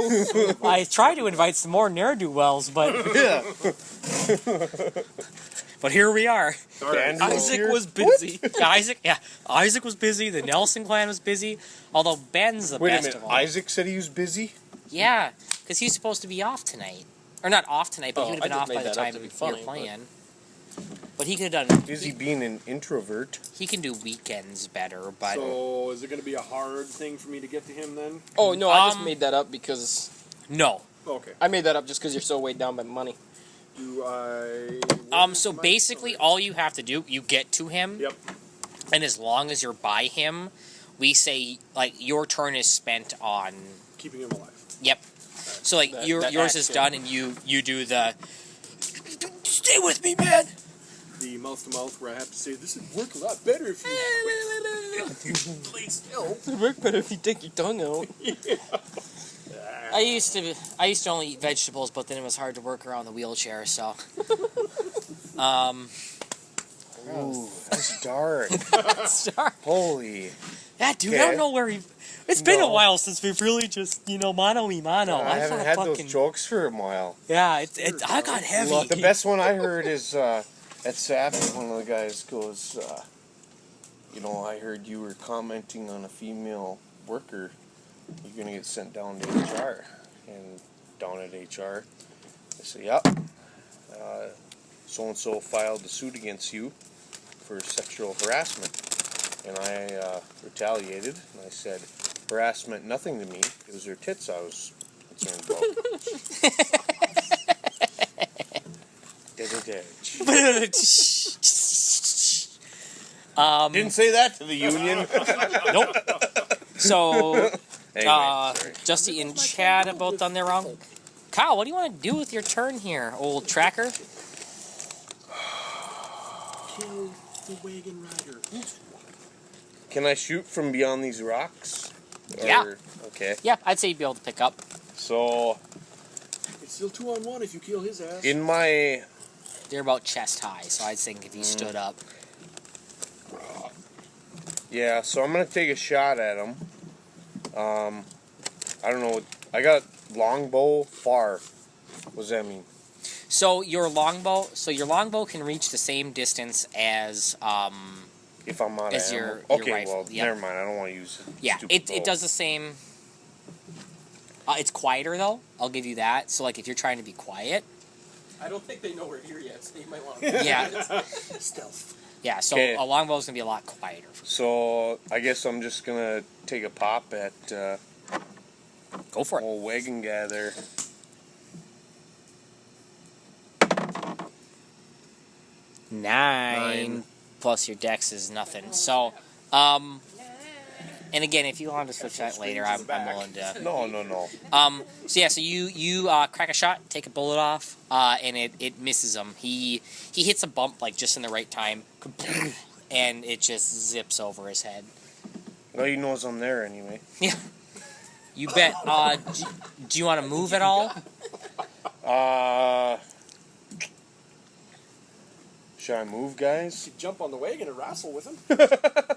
I tried to invite some more ne'er-do-wells, but Yeah. but here we are. Andrew Isaac here. was busy. Isaac was busy. The Nelson clan was busy. Although Ben's the Wait a best minute. of all. Isaac said he was busy. Yeah, because he's supposed to be off tonight, or not off tonight, but Oh, he would I have been just off by made the that up time to we be were funny, playing. But he could have done. Busy being an introvert. He can do weekends better, but So, is it going to be a hard thing for me to get to him then? Oh no, I just Um, made that up because no. Okay. I made that up just because you're so weighed down by money. Do I... So basically, all you have to do, you get to him, Yep. and as long as you're by him, we say like your turn is spent on. Keeping him alive. Yep. So like That yours is action. done, and you do the. Stay with me, man. The mouth-to-mouth where I have to say, this would work a lot better if you... Lay still. It'd work better if you take your tongue out. I used to only eat vegetables, but then it was hard to work around the wheelchair. So, Ooh, that's dark. Sorry. Holy. Yeah, dude, I Okay. don't know where he. It's been a No. while since we've really just mano y mano. I haven't thought had fucking, those jokes for a while. Yeah, I got heavy. Well, the best one I heard is at SAP, one of the guys goes, I heard you were commenting on a female worker. You're going to get sent down to HR. And down at HR, they say, yep, so-and-so filed a suit against you for sexual harassment. And I retaliated, and I said, harassment nothing to me. It was her tits I was concerned about. Didn't say that to the union. Nope. So, Anyway, sorry. Justy and Chad are both done their wrong. Kyle, what do you want to do with your turn here, old tracker? Kill the wagon rider. Can I shoot from beyond these rocks? Yeah. Okay. Yeah, I'd say you'd be able to pick up. So, It's still 2-on-1 if you kill his ass. in my... They're about chest high, so I'd think if you stood up. Yeah, so I'm going to take a shot at him. I don't know. I got longbow far. What does that mean? So your longbow can reach the same distance as If I'm out of Is ammo. your Okay, rifle, well, yep. never mind. I don't want to use it. yeah. It does the same. It's quieter though. I'll give you that. So like if you're trying to be quiet, I don't think they know we're here yet, so you might want to. yeah, Stealth. yeah. So Okay. a longbow is gonna be a lot quieter. So, I guess I'm just going to take a pop at Go for it. old wagon gather. Nine. plus your dex is nothing. So, and again, if you want to switch that later, I'm willing to. No. So you crack a shot, take a bullet off, and it misses him. He hits a bump like just in the right time, and it just zips over his head. Well, he knows I'm there anyway. Yeah. You bet. Do you want to move at all? Should I move, guys? You jump on the wagon and wrestle with him.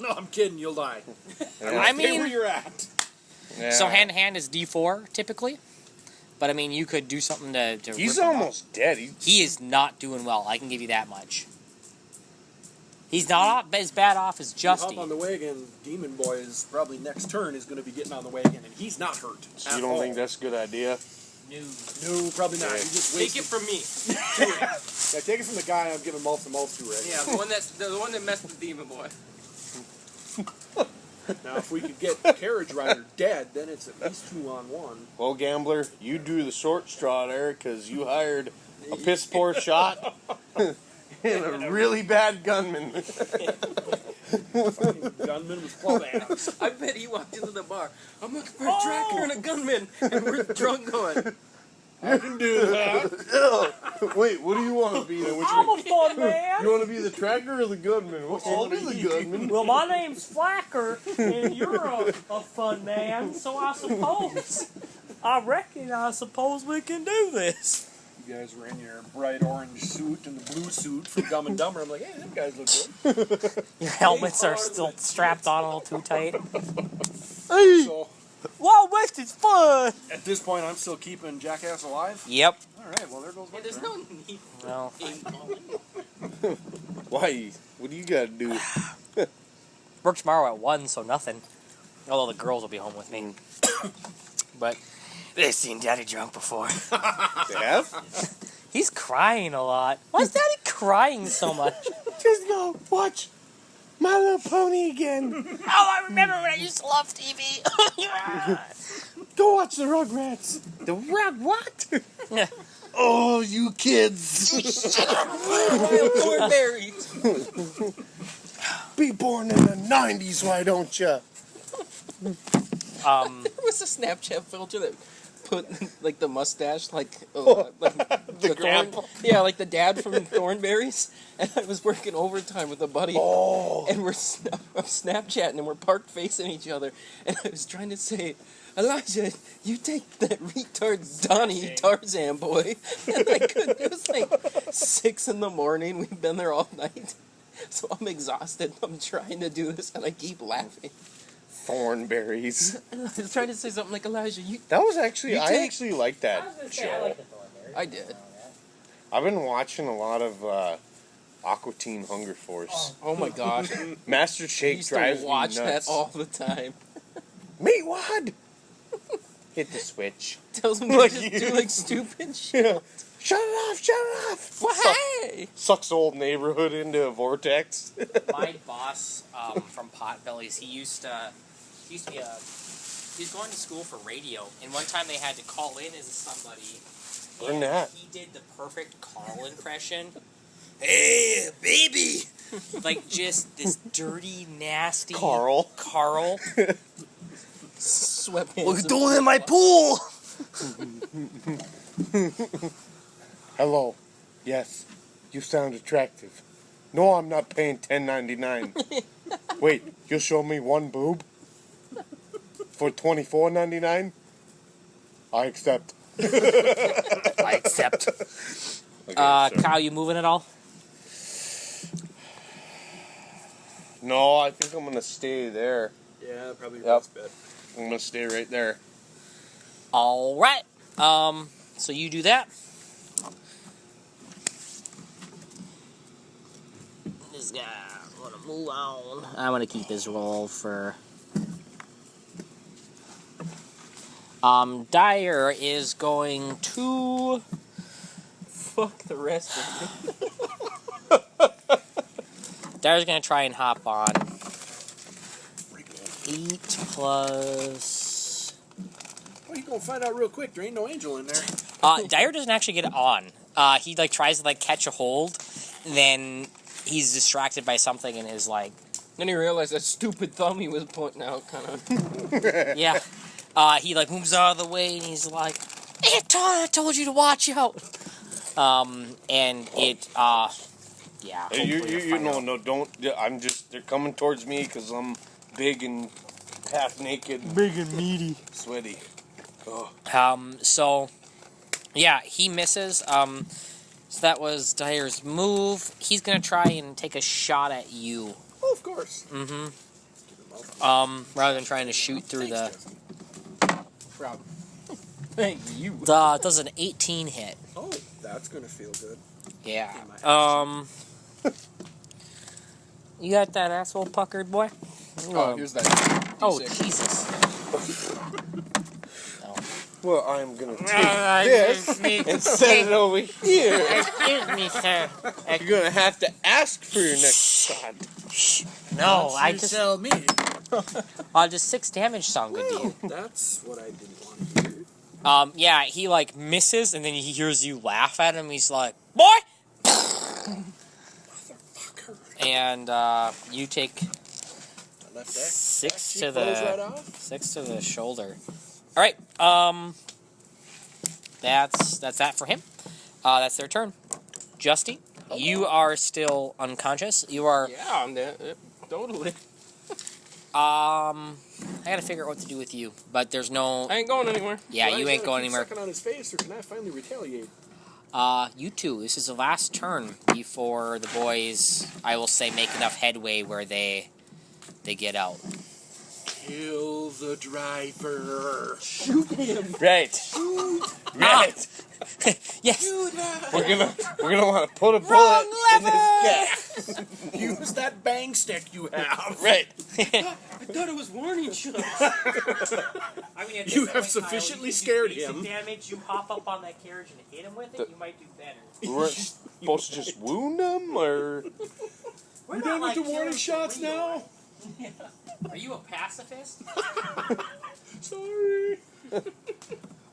No, I'm kidding. You'll die. I Stay where mean, you're at. Yeah. so hand to hand is D4 typically, but I mean you could do something to He's rip him almost dead. He is not doing well. I can give you that much. He's not as bad off as You hop Justy. on the wagon. Demon Boy is probably next turn is going to be getting on the wagon, and he's not hurt. So you don't think that's a good idea? No, probably not. Okay. You just Take wasted. it from me. Yeah, take it from the guy I'm giving mouth to mouth to right Yeah, the one that messed with Demon Boy. now. If we could get Carriage Rider dead, then it's at least 2-on-1. Well, Gambler, you do the short straw there because you hired a piss poor shot and a really bad gunman. Fucking gunman with club abs. I bet he walked into the bar. I'm looking for a tracker and a gunman, and we're drunk going. I can do that. Wait, what do you want to be then? Which I'm one? a fun man. You want to be the tracker or the gunman? I'll be the gunman. Well, my name's Flacker, and you're a fun man, so I suppose we can do this. You guys were in your bright orange suit and the blue suit from Dumb and Dumber. I'm like, hey, them guys look good. Your helmets are still strapped on a little too tight. So Wild West is fun! at this point, I'm still keeping Jackass alive. Yep. All right, well there goes my Hey, there's turn. no need for Well, paintballing. Why? What do you got to do? work tomorrow at 1, so nothing. Although the girls will be home with me. But they've seen Daddy drunk before. Have? He's crying a lot. Why is Daddy crying so much? Just go watch My Little Pony again. Oh, I remember when I used to love TV. Go watch the Rugrats. The Rug what? Oh, you kids. Wild thornberries. Be born in the 90s, why don't you? There was a Snapchat filter that put like the mustache, like the grandpa. yeah, like the dad from Thornberries. And I was working overtime with a buddy, and we're Snapchatting, and we're parked facing each other. And I was trying to say, Elijah, you take that retard Donnie Tarzan boy. And I couldn't. It was like 6 a.m. We've been there all night, so I'm exhausted. I'm trying to do this, and I keep laughing. Thornberries. I was trying to say something like, Elijah, you. That was actually, You I take- actually like that show. I did. I've been watching a lot of Aqua Teen Hunger Force. Oh my gosh. Master I Shake used to drives me watch nuts. that all the time. Mate, what? Hit the switch. Tells him to Like just you. do like stupid shit. Yeah. Shut it off! Shut it off! Well, hey! Sucks the old neighborhood into a vortex. My boss from Potbellies, he used to be he was going to school for radio, and one time they had to call in as somebody. Learn and that. He did the perfect Carl impression. Hey, baby! Like just this dirty, nasty Carl. Sweatpants. What are you doing in my pool? Hello. Yes. You sound attractive. No, I'm not paying $10.99. Wait, you'll show me one boob? For $24.99? I accept. I accept. Kyle, you moving at all? No, I think I'm gonna stay there. Yeah, probably your Yep. best bet. I'm gonna stay right there. All right. So you do that. This guy, I'm gonna move on. I'm gonna keep his roll for. Dyer is going to. Fuck the rest of it. Dyer's gonna try and hop on. 8 plus. Well, you gonna find out real quick. There ain't no angel in there. Dyer doesn't actually get it on. He like tries to like catch a hold, and then he's distracted by something and is like, Then he realized that stupid thumb he was pointing out, kind of. yeah. He like moves out of the way and he's like, I told you to watch out. And it, yeah. Hey, you find out. no, don't. I'm just. They're coming towards me because I'm big and half naked, Big and meaty. sweaty. Oh. So, yeah, he misses. So that was Dyer's move. He's gonna try and take a shot at you. Oh, of course. Mm-hmm. Rather than trying to shoot through the. Proud. Thank you. Does an 18 hit? Oh, that's gonna feel good. Yeah. You got that asshole puckered, boy? Oh, here's that. Oh, D6. Jesus. Well, I'm gonna take this and set it over here. Excuse me, sir. You're gonna have to ask for your next shot. No, I just. tell me. Does 6 damage sound good to you? That's what I didn't want to hear. Yeah, he like misses and then he hears you laugh at him. He's like, "Boy!" Motherfucker. And you take Left 6 She to blows right the off. 6 to the shoulder. All right. That's that for him. That's their turn. Justy, you are still unconscious. You are. Yeah, I'm there. Totally. I gotta figure out what to do with you, but there's no. I ain't going anywhere. Yeah, Do I you ain't gotta going keep anywhere. Sucking on his face, or can I finally retaliate? You two. This is the last turn before the boys, I will say, make enough headway where they get out. Kill the driver. Shoot him. Right. Right. Yes. We're gonna want to put a bullet in this guy. Use that bang stick you have. Right. I thought it was warning shots. I mean, at You this have point, sufficiently Kyle, scared basic him. damage, you hop up on that carriage and hit him with it, you might do better. We're supposed to just wound him, or We're You done with the warning shots now? Are you a pacifist? Sorry.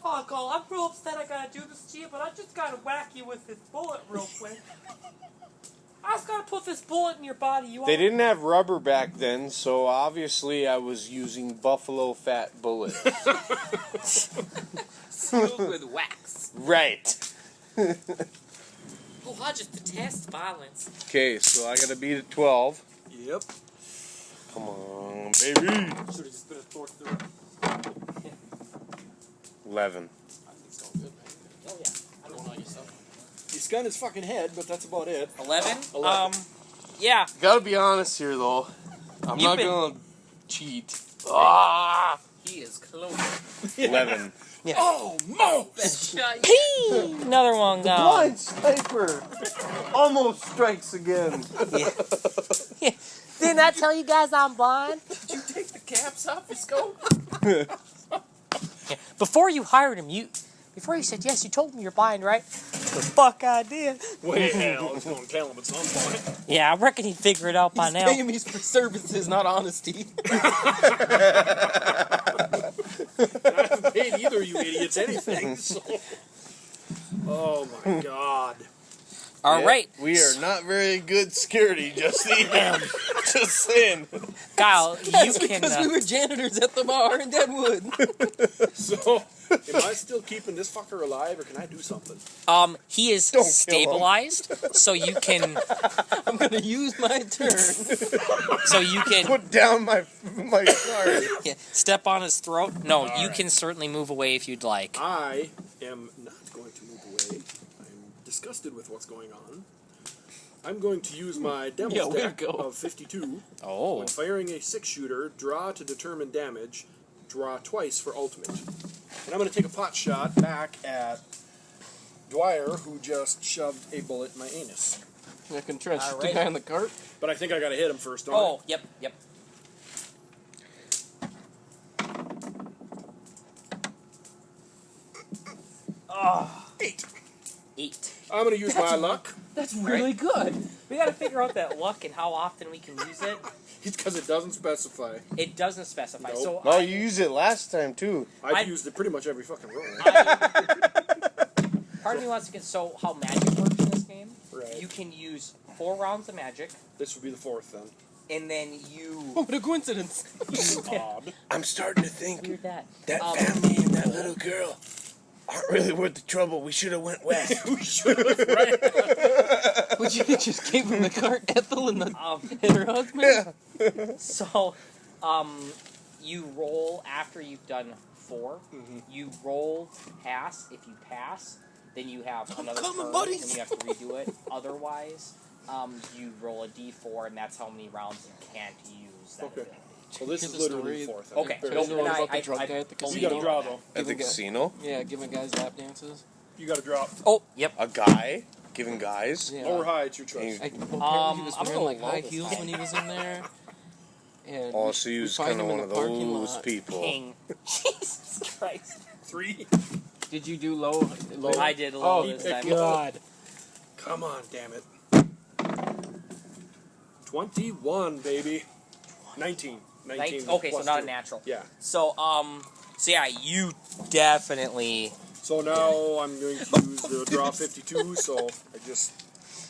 Oh, Cole, I'm real upset I gotta do this to you, but I just gotta whack you with this bullet real quick. I just gotta put this bullet in your body. they didn't have rubber back then, so obviously I was using buffalo fat bullets. Sealed with wax. Right. Oh, I just detest violence. Okay, so I gotta beat at 12. Yep. Come on, baby. Should've just been a torch through it. 11. Oh, yeah. I don't know yourself. He skunned his fucking head, but that's about it. 11? 11. Yeah. Gotta be honest here, though. I'm You've not been- gonna cheat. Ah! He is close. 11. Oh, Mo! Another one gone. Blind sniper almost strikes again. Didn't I tell you guys I'm blind? Did you take the caps off his scope? Before you hired him, before you said yes, you told him you're blind, right? The fuck I did. Well, I was going to tell him at some point. Yeah, I reckon he'd figure it out by He's now. paying me for services, not honesty. I haven't paid either of you idiots anything, so... Oh, my God. All right, We are not very good security, just just saying. Kyle, you That's can. because we were janitors at the bar in Deadwood. So, am I still keeping this fucker alive, or can I do something? He is Don't kill him. stabilized, so you can. I'm gonna use my turn. So you can Put down my card. step on his throat. No, you right. can certainly move away if you'd like. I am not going to move away. I'm disgusted with what's going on. I'm going to use my devil's Yeah, way to deck go. of 52. Oh, When firing a 6-shooter, draw to determine damage, draw twice for ultimate. And I'm going to take a pot shot back at Dwyer, who just shoved a bullet in my anus. I can try to shoot Alright. the guy in the cart. But I think I got to hit him first, don't oh, yep. I? 8. 8. I'm going to use my luck, That's really good. We gotta figure out that luck and how often we can use it. because it doesn't specify. It doesn't specify. Nope. So Well, you used it last time, too. I've I- used it pretty much every fucking roll. part of me wants to get how magic works in this game. Right. You can use 4 rounds of magic, This would be the 4th then. and then you. What a coincidence. Odd. I'm starting to think Weird that. that family and that little girl aren't really worth the trouble. We should have went west. But you just gave him the cart, Ethel, and her husband? Yeah. So, you roll after you've done 4. You roll pass. If you pass, then you have another coming, turn, buddies. and you have to redo it. Otherwise, you roll a d4, and that's how many rounds you can't use that Okay. ability. So this Here's is the literally story. 4th. then. Okay, Very So nope, you good. know and about the I drunk guy at the So casino? you got to draw though. At the casino, Yeah, giving guys lap dances. You got to drop. Oh, yep. a guy giving guys. Yeah. Low or high, it's your choice. Apparently he was I'm wearing gonna like low high this heels time. when he was in there. And Oh, so he we was find kind of him in one of the parking those lot. people. King. Jesus Christ. 3. Did you do low? I did a little Oh, this time. God. Come on, damn it. 21, baby. 19. 19. Okay, so plus not 2. a natural. Yeah. So yeah, you definitely. So now I'm going to use the draw 52. So I just.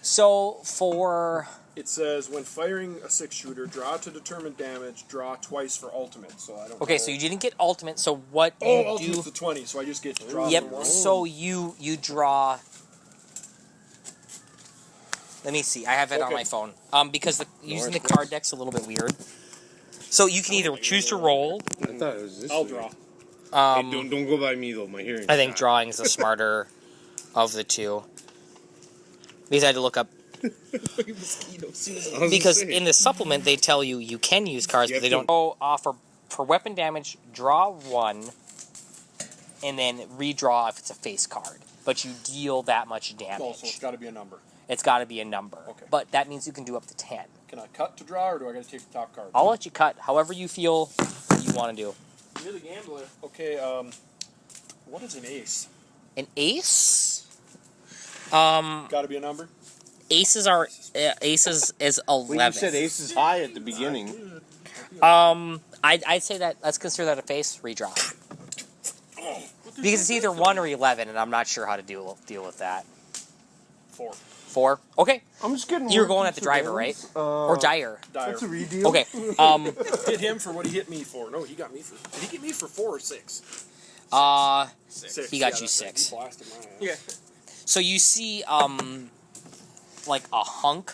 So for It says when firing a 6-shooter, draw to determine damage, draw twice for ultimate. So I don't. okay, know. so you didn't get ultimate. So what Oh, you ultimate's do? the 20, so I just get to draw. Yep. for one. So you draw. Let me see. I have it on Okay. my phone. Because using the card deck's a little bit weird. So you can either choose to roll. I thought it was this. I'll way. draw. Hey, don't go by me though. My hearing. I think drawing is the smarter of the two. Because I had to look up. Because in the supplement they tell you you can use cards, You but they have don't. Oh, for weapon damage, draw 1, and then redraw if it's a face card. But you deal that much damage. Oh, so it's got to be a number. It's got to be a number. Okay. But that means you can do up to 10. Can I cut to draw, or do I got to take the top card? I'll let you cut however you feel you want to do. You're the gambler. Okay. What is an ace? An ace? Got to be a number. Aces are aces is 11. Well, you said ace is high at the beginning. I'd say that let's consider that a face redraw. Because it's either 1 or 11, and I'm not sure how to deal with that. 4. 4? Okay. I'm just getting. You're going at the driver, right? Or Dyer. Dire. That's a redeal. Okay. Hit him for what he hit me for. No, he got me for. Did he get me for 4 or 6? 6. He got you that's 6. He blasted my ass. Yeah. So you see, like a hunk,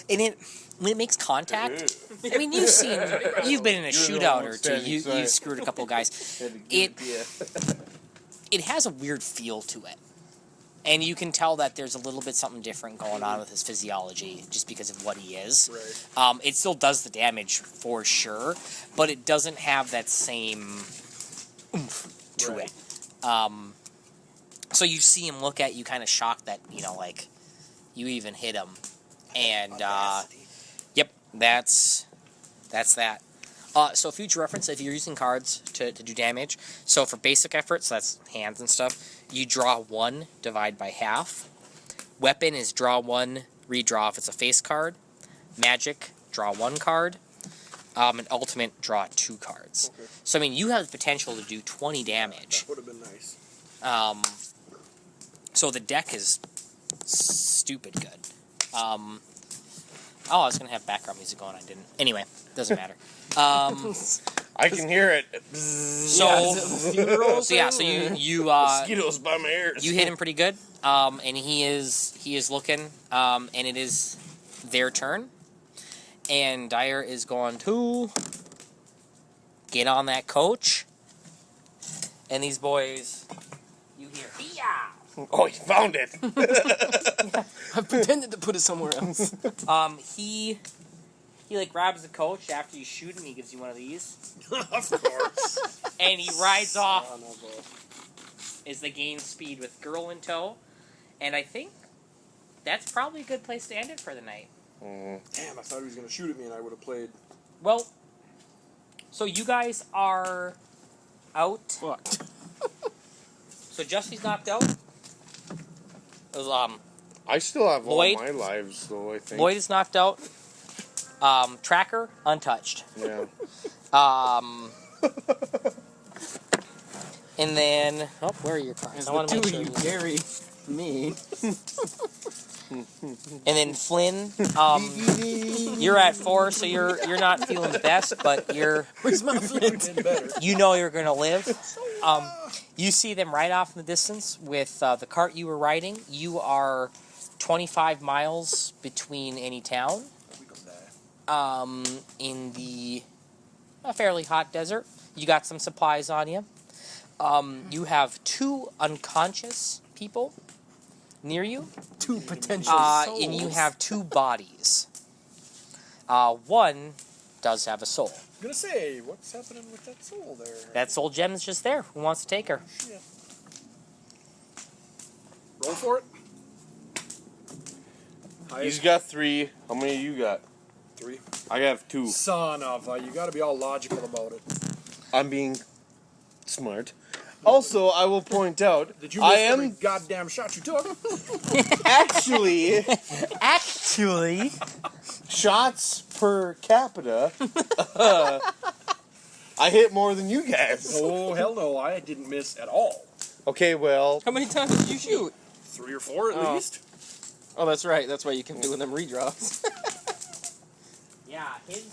and when it makes contact. I mean, you've been in a shootout or two. You've screwed a couple of guys. It has a weird feel to it. And you can tell that there's a little bit something different going on with his physiology just because of what he is. Right. It still does the damage for sure, but it doesn't have that same oomph to Right. it. So you see him look at you kind of shocked that, like, you even hit him. And, yep, that's that. So future reference, if you're using cards to do damage, so for basic efforts, that's hands and stuff, you draw 1, divide by half. Weapon is draw 1, redraw if it's a face card. Magic, draw 1 card. And ultimate, draw 2 cards. Okay. So, I mean, you have the potential to do 20 damage. That would have been nice. So the deck is stupid good. I was going to have background music going, I didn't. Anyway, doesn't matter. I can hear it. So you Mosquitoes by my ears. you hit him pretty good, and he is looking, and it is their turn, and Dyer is going to get on that coach, and these boys, you hear, "Hee-yah!" Oh, he found it. I pretended to put it somewhere else. He like grabs the coach after you shoot him. He gives you one of these, Of course. and he rides off Oh, no, bro. as they gain speed with girl in tow, and I think that's probably a good place to end it for the night. Damn, I thought he was going to shoot at me and I would have played. Well, so you guys are out. Fucked. So Jesse's knocked out. It was, I still have Lloyd? all my lives, though. I think. Lloyd is knocked out. Tracker untouched. Yeah. And then where are your cards? As I the want to two make of sure. you carry me. And then Flynn, you're at 4, so you're not feeling the best, but Where's my flint? you know you're gonna live. You see them right off in the distance with the cart you were riding. You are 25 miles between any town. In the fairly hot desert. You got some supplies on you. You have 2 unconscious people near you. 2 potential souls. And you have 2 bodies. One does have a soul. I'm gonna say, what's happening with that soul there? That soul gem is just there. Who wants to take her? Shit. Roll for it. He's got 3. How many you got? 3. I have 2. Son of a, you gotta be all logical about it. I'm being smart. Also, I will point out, Did you miss I every am goddamn shot you took? actually Actually, shots per capita. I hit more than you guys. Oh, hell no, I didn't miss at all. Okay, well, How many times did you shoot? 3 or 4 at Oh. least. Oh, that's right. That's why you can do them redrops. yeah.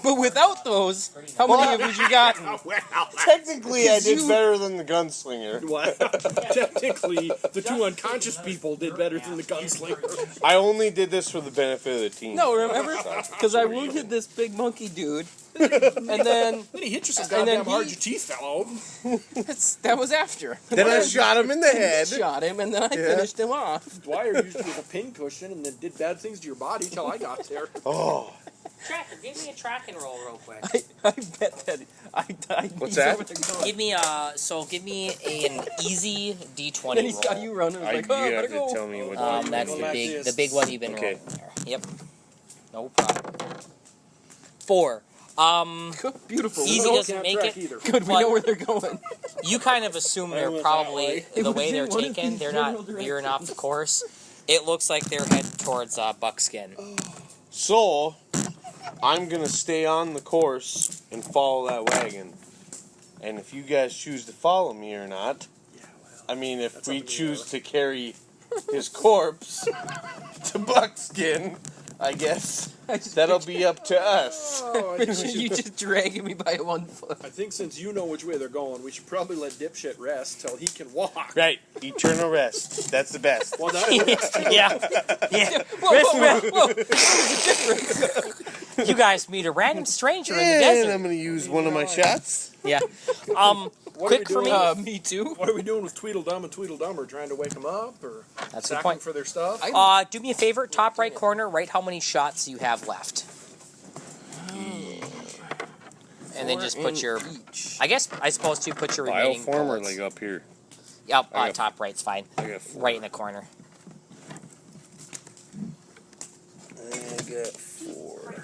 But without those, how many have you gotten? Well, technically I did You- better than the gunslinger. well, technically, the 2 unconscious people did better than the gunslinger. I only did this for the benefit of the team. No, remember? Because I wounded this big monkey dude, and then Then he hit you so And then goddamn he- hard your teeth fell out. that was after. Then I shot him in the head. Shot him, and then I Yeah. finished him off. Dwyer used it as a pincushion and then did bad things to your body till I got there. Oh, Tracker, give me a tracking roll real quick. I bet that I died. What's that? Give me an easy D20 Then he roll. saw you running. I was like, you oh, I have gotta go. to tell me what. That's Go the like big this. one you've been Okay. rolling there. Yep. No problem. 4. Beautiful. Easy We know- doesn't make it. either. Good, we but- know where they're going. You kind of assume they're went that probably way. the It way was they're in one of taken. these They're general not veering off the course. It looks like they're headed towards Buckskin. So, I'm gonna stay on the course and follow that wagon. And if you guys choose to follow me or not, I mean, if That's we up in the choose air. to carry his corpse to Buckskin, I guess that'll be up to us. Oh, I, think we you should- just dragging me by 1 foot. I think since you know which way they're going, we should probably let Dipshit rest till he can walk. Right, eternal rest. That's the best. Well, that works too. Yeah. Whoa, whoa, whoa, whoa. There's a difference. You guys meet a random stranger in the And desert. I'm gonna use one of my shots. Yeah. What are we Quick for me. doing? Me too. What are we doing with Tweedledum and Tweedledum? Trying to wake them up or That's the sack point. them for their stuff? Do me a favor, top right corner, write how many shots you have left. And then just put your, I suppose to put your remaining Bioform or bullets. like up here? Yep, I got- top right's fine. I got 4. Right in the corner. I got 4.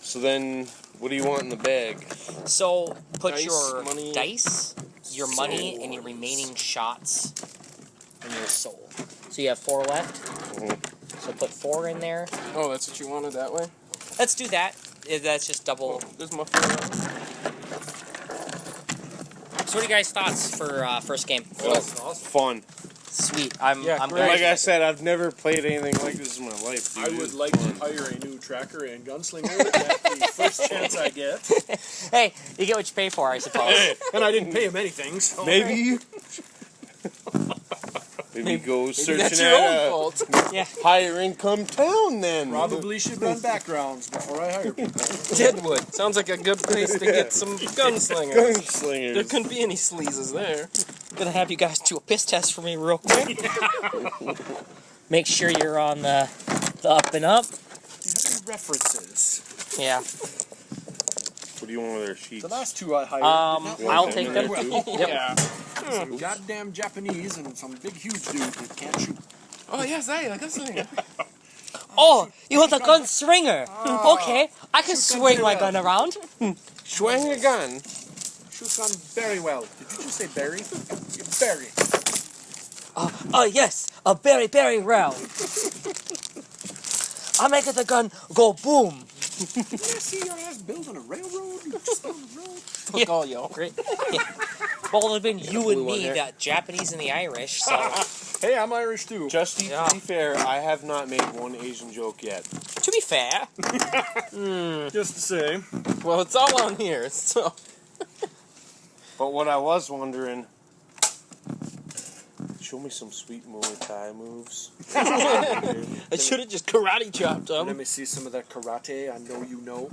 So then, what do you want in the bag? So put Dice, your money. dice, your money, and your remaining shots in your soul. So you have 4 left. So put 4 in there. Oh, that's what you wanted that way? Let's do that. That's just double. There's my 4. So what are you guys' thoughts for first game? Fun. Sweet. I'm Yeah, I'm great. glad. Like I said, I've never played anything like this in my life. Dude. I would like to hire a new tracker and gunslinger at the first chance I get. Hey, you get what you pay for, I suppose. And I didn't pay him anything, so Maybe. Maybe go Maybe searching that's your own at a fault. higher income town then. probably should run backgrounds before I hire people. Deadwood. Sounds like a good place to get some gunslingers. There Gunslingers. couldn't be any sleazes there. Gonna have you guys do a piss test for me real quick. Make sure you're on the up and up. References. Yeah. What do you want with their sheets? The last 2 I hired. did not I'll work take very them. well. Yep. Some goddamn Japanese and some big huge dude that can't shoot. Oh, yes, a gunslinger. Oh, you want a gunslinger? Okay, I can swing my gun around. Swing a gun. Shoots gun very well. Did you just say berry? Berry. Oh yes, a very well. I make the gun go boom. Did I see your ass building a railroad? You just on the road? Fuck all y'all. Great. Yeah. Well, it would have been you Blue and one me, here. the Japanese and the Irish. So, Hey, I'm Irish too. Just Yeah. to be fair, I have not made one Asian joke yet. to be fair, Just the same. Well, it's all on here, so. But what I was wondering, show me some sweet Muay Thai moves. I should have just karate chopped him. Let me see some of that karate. I know you know.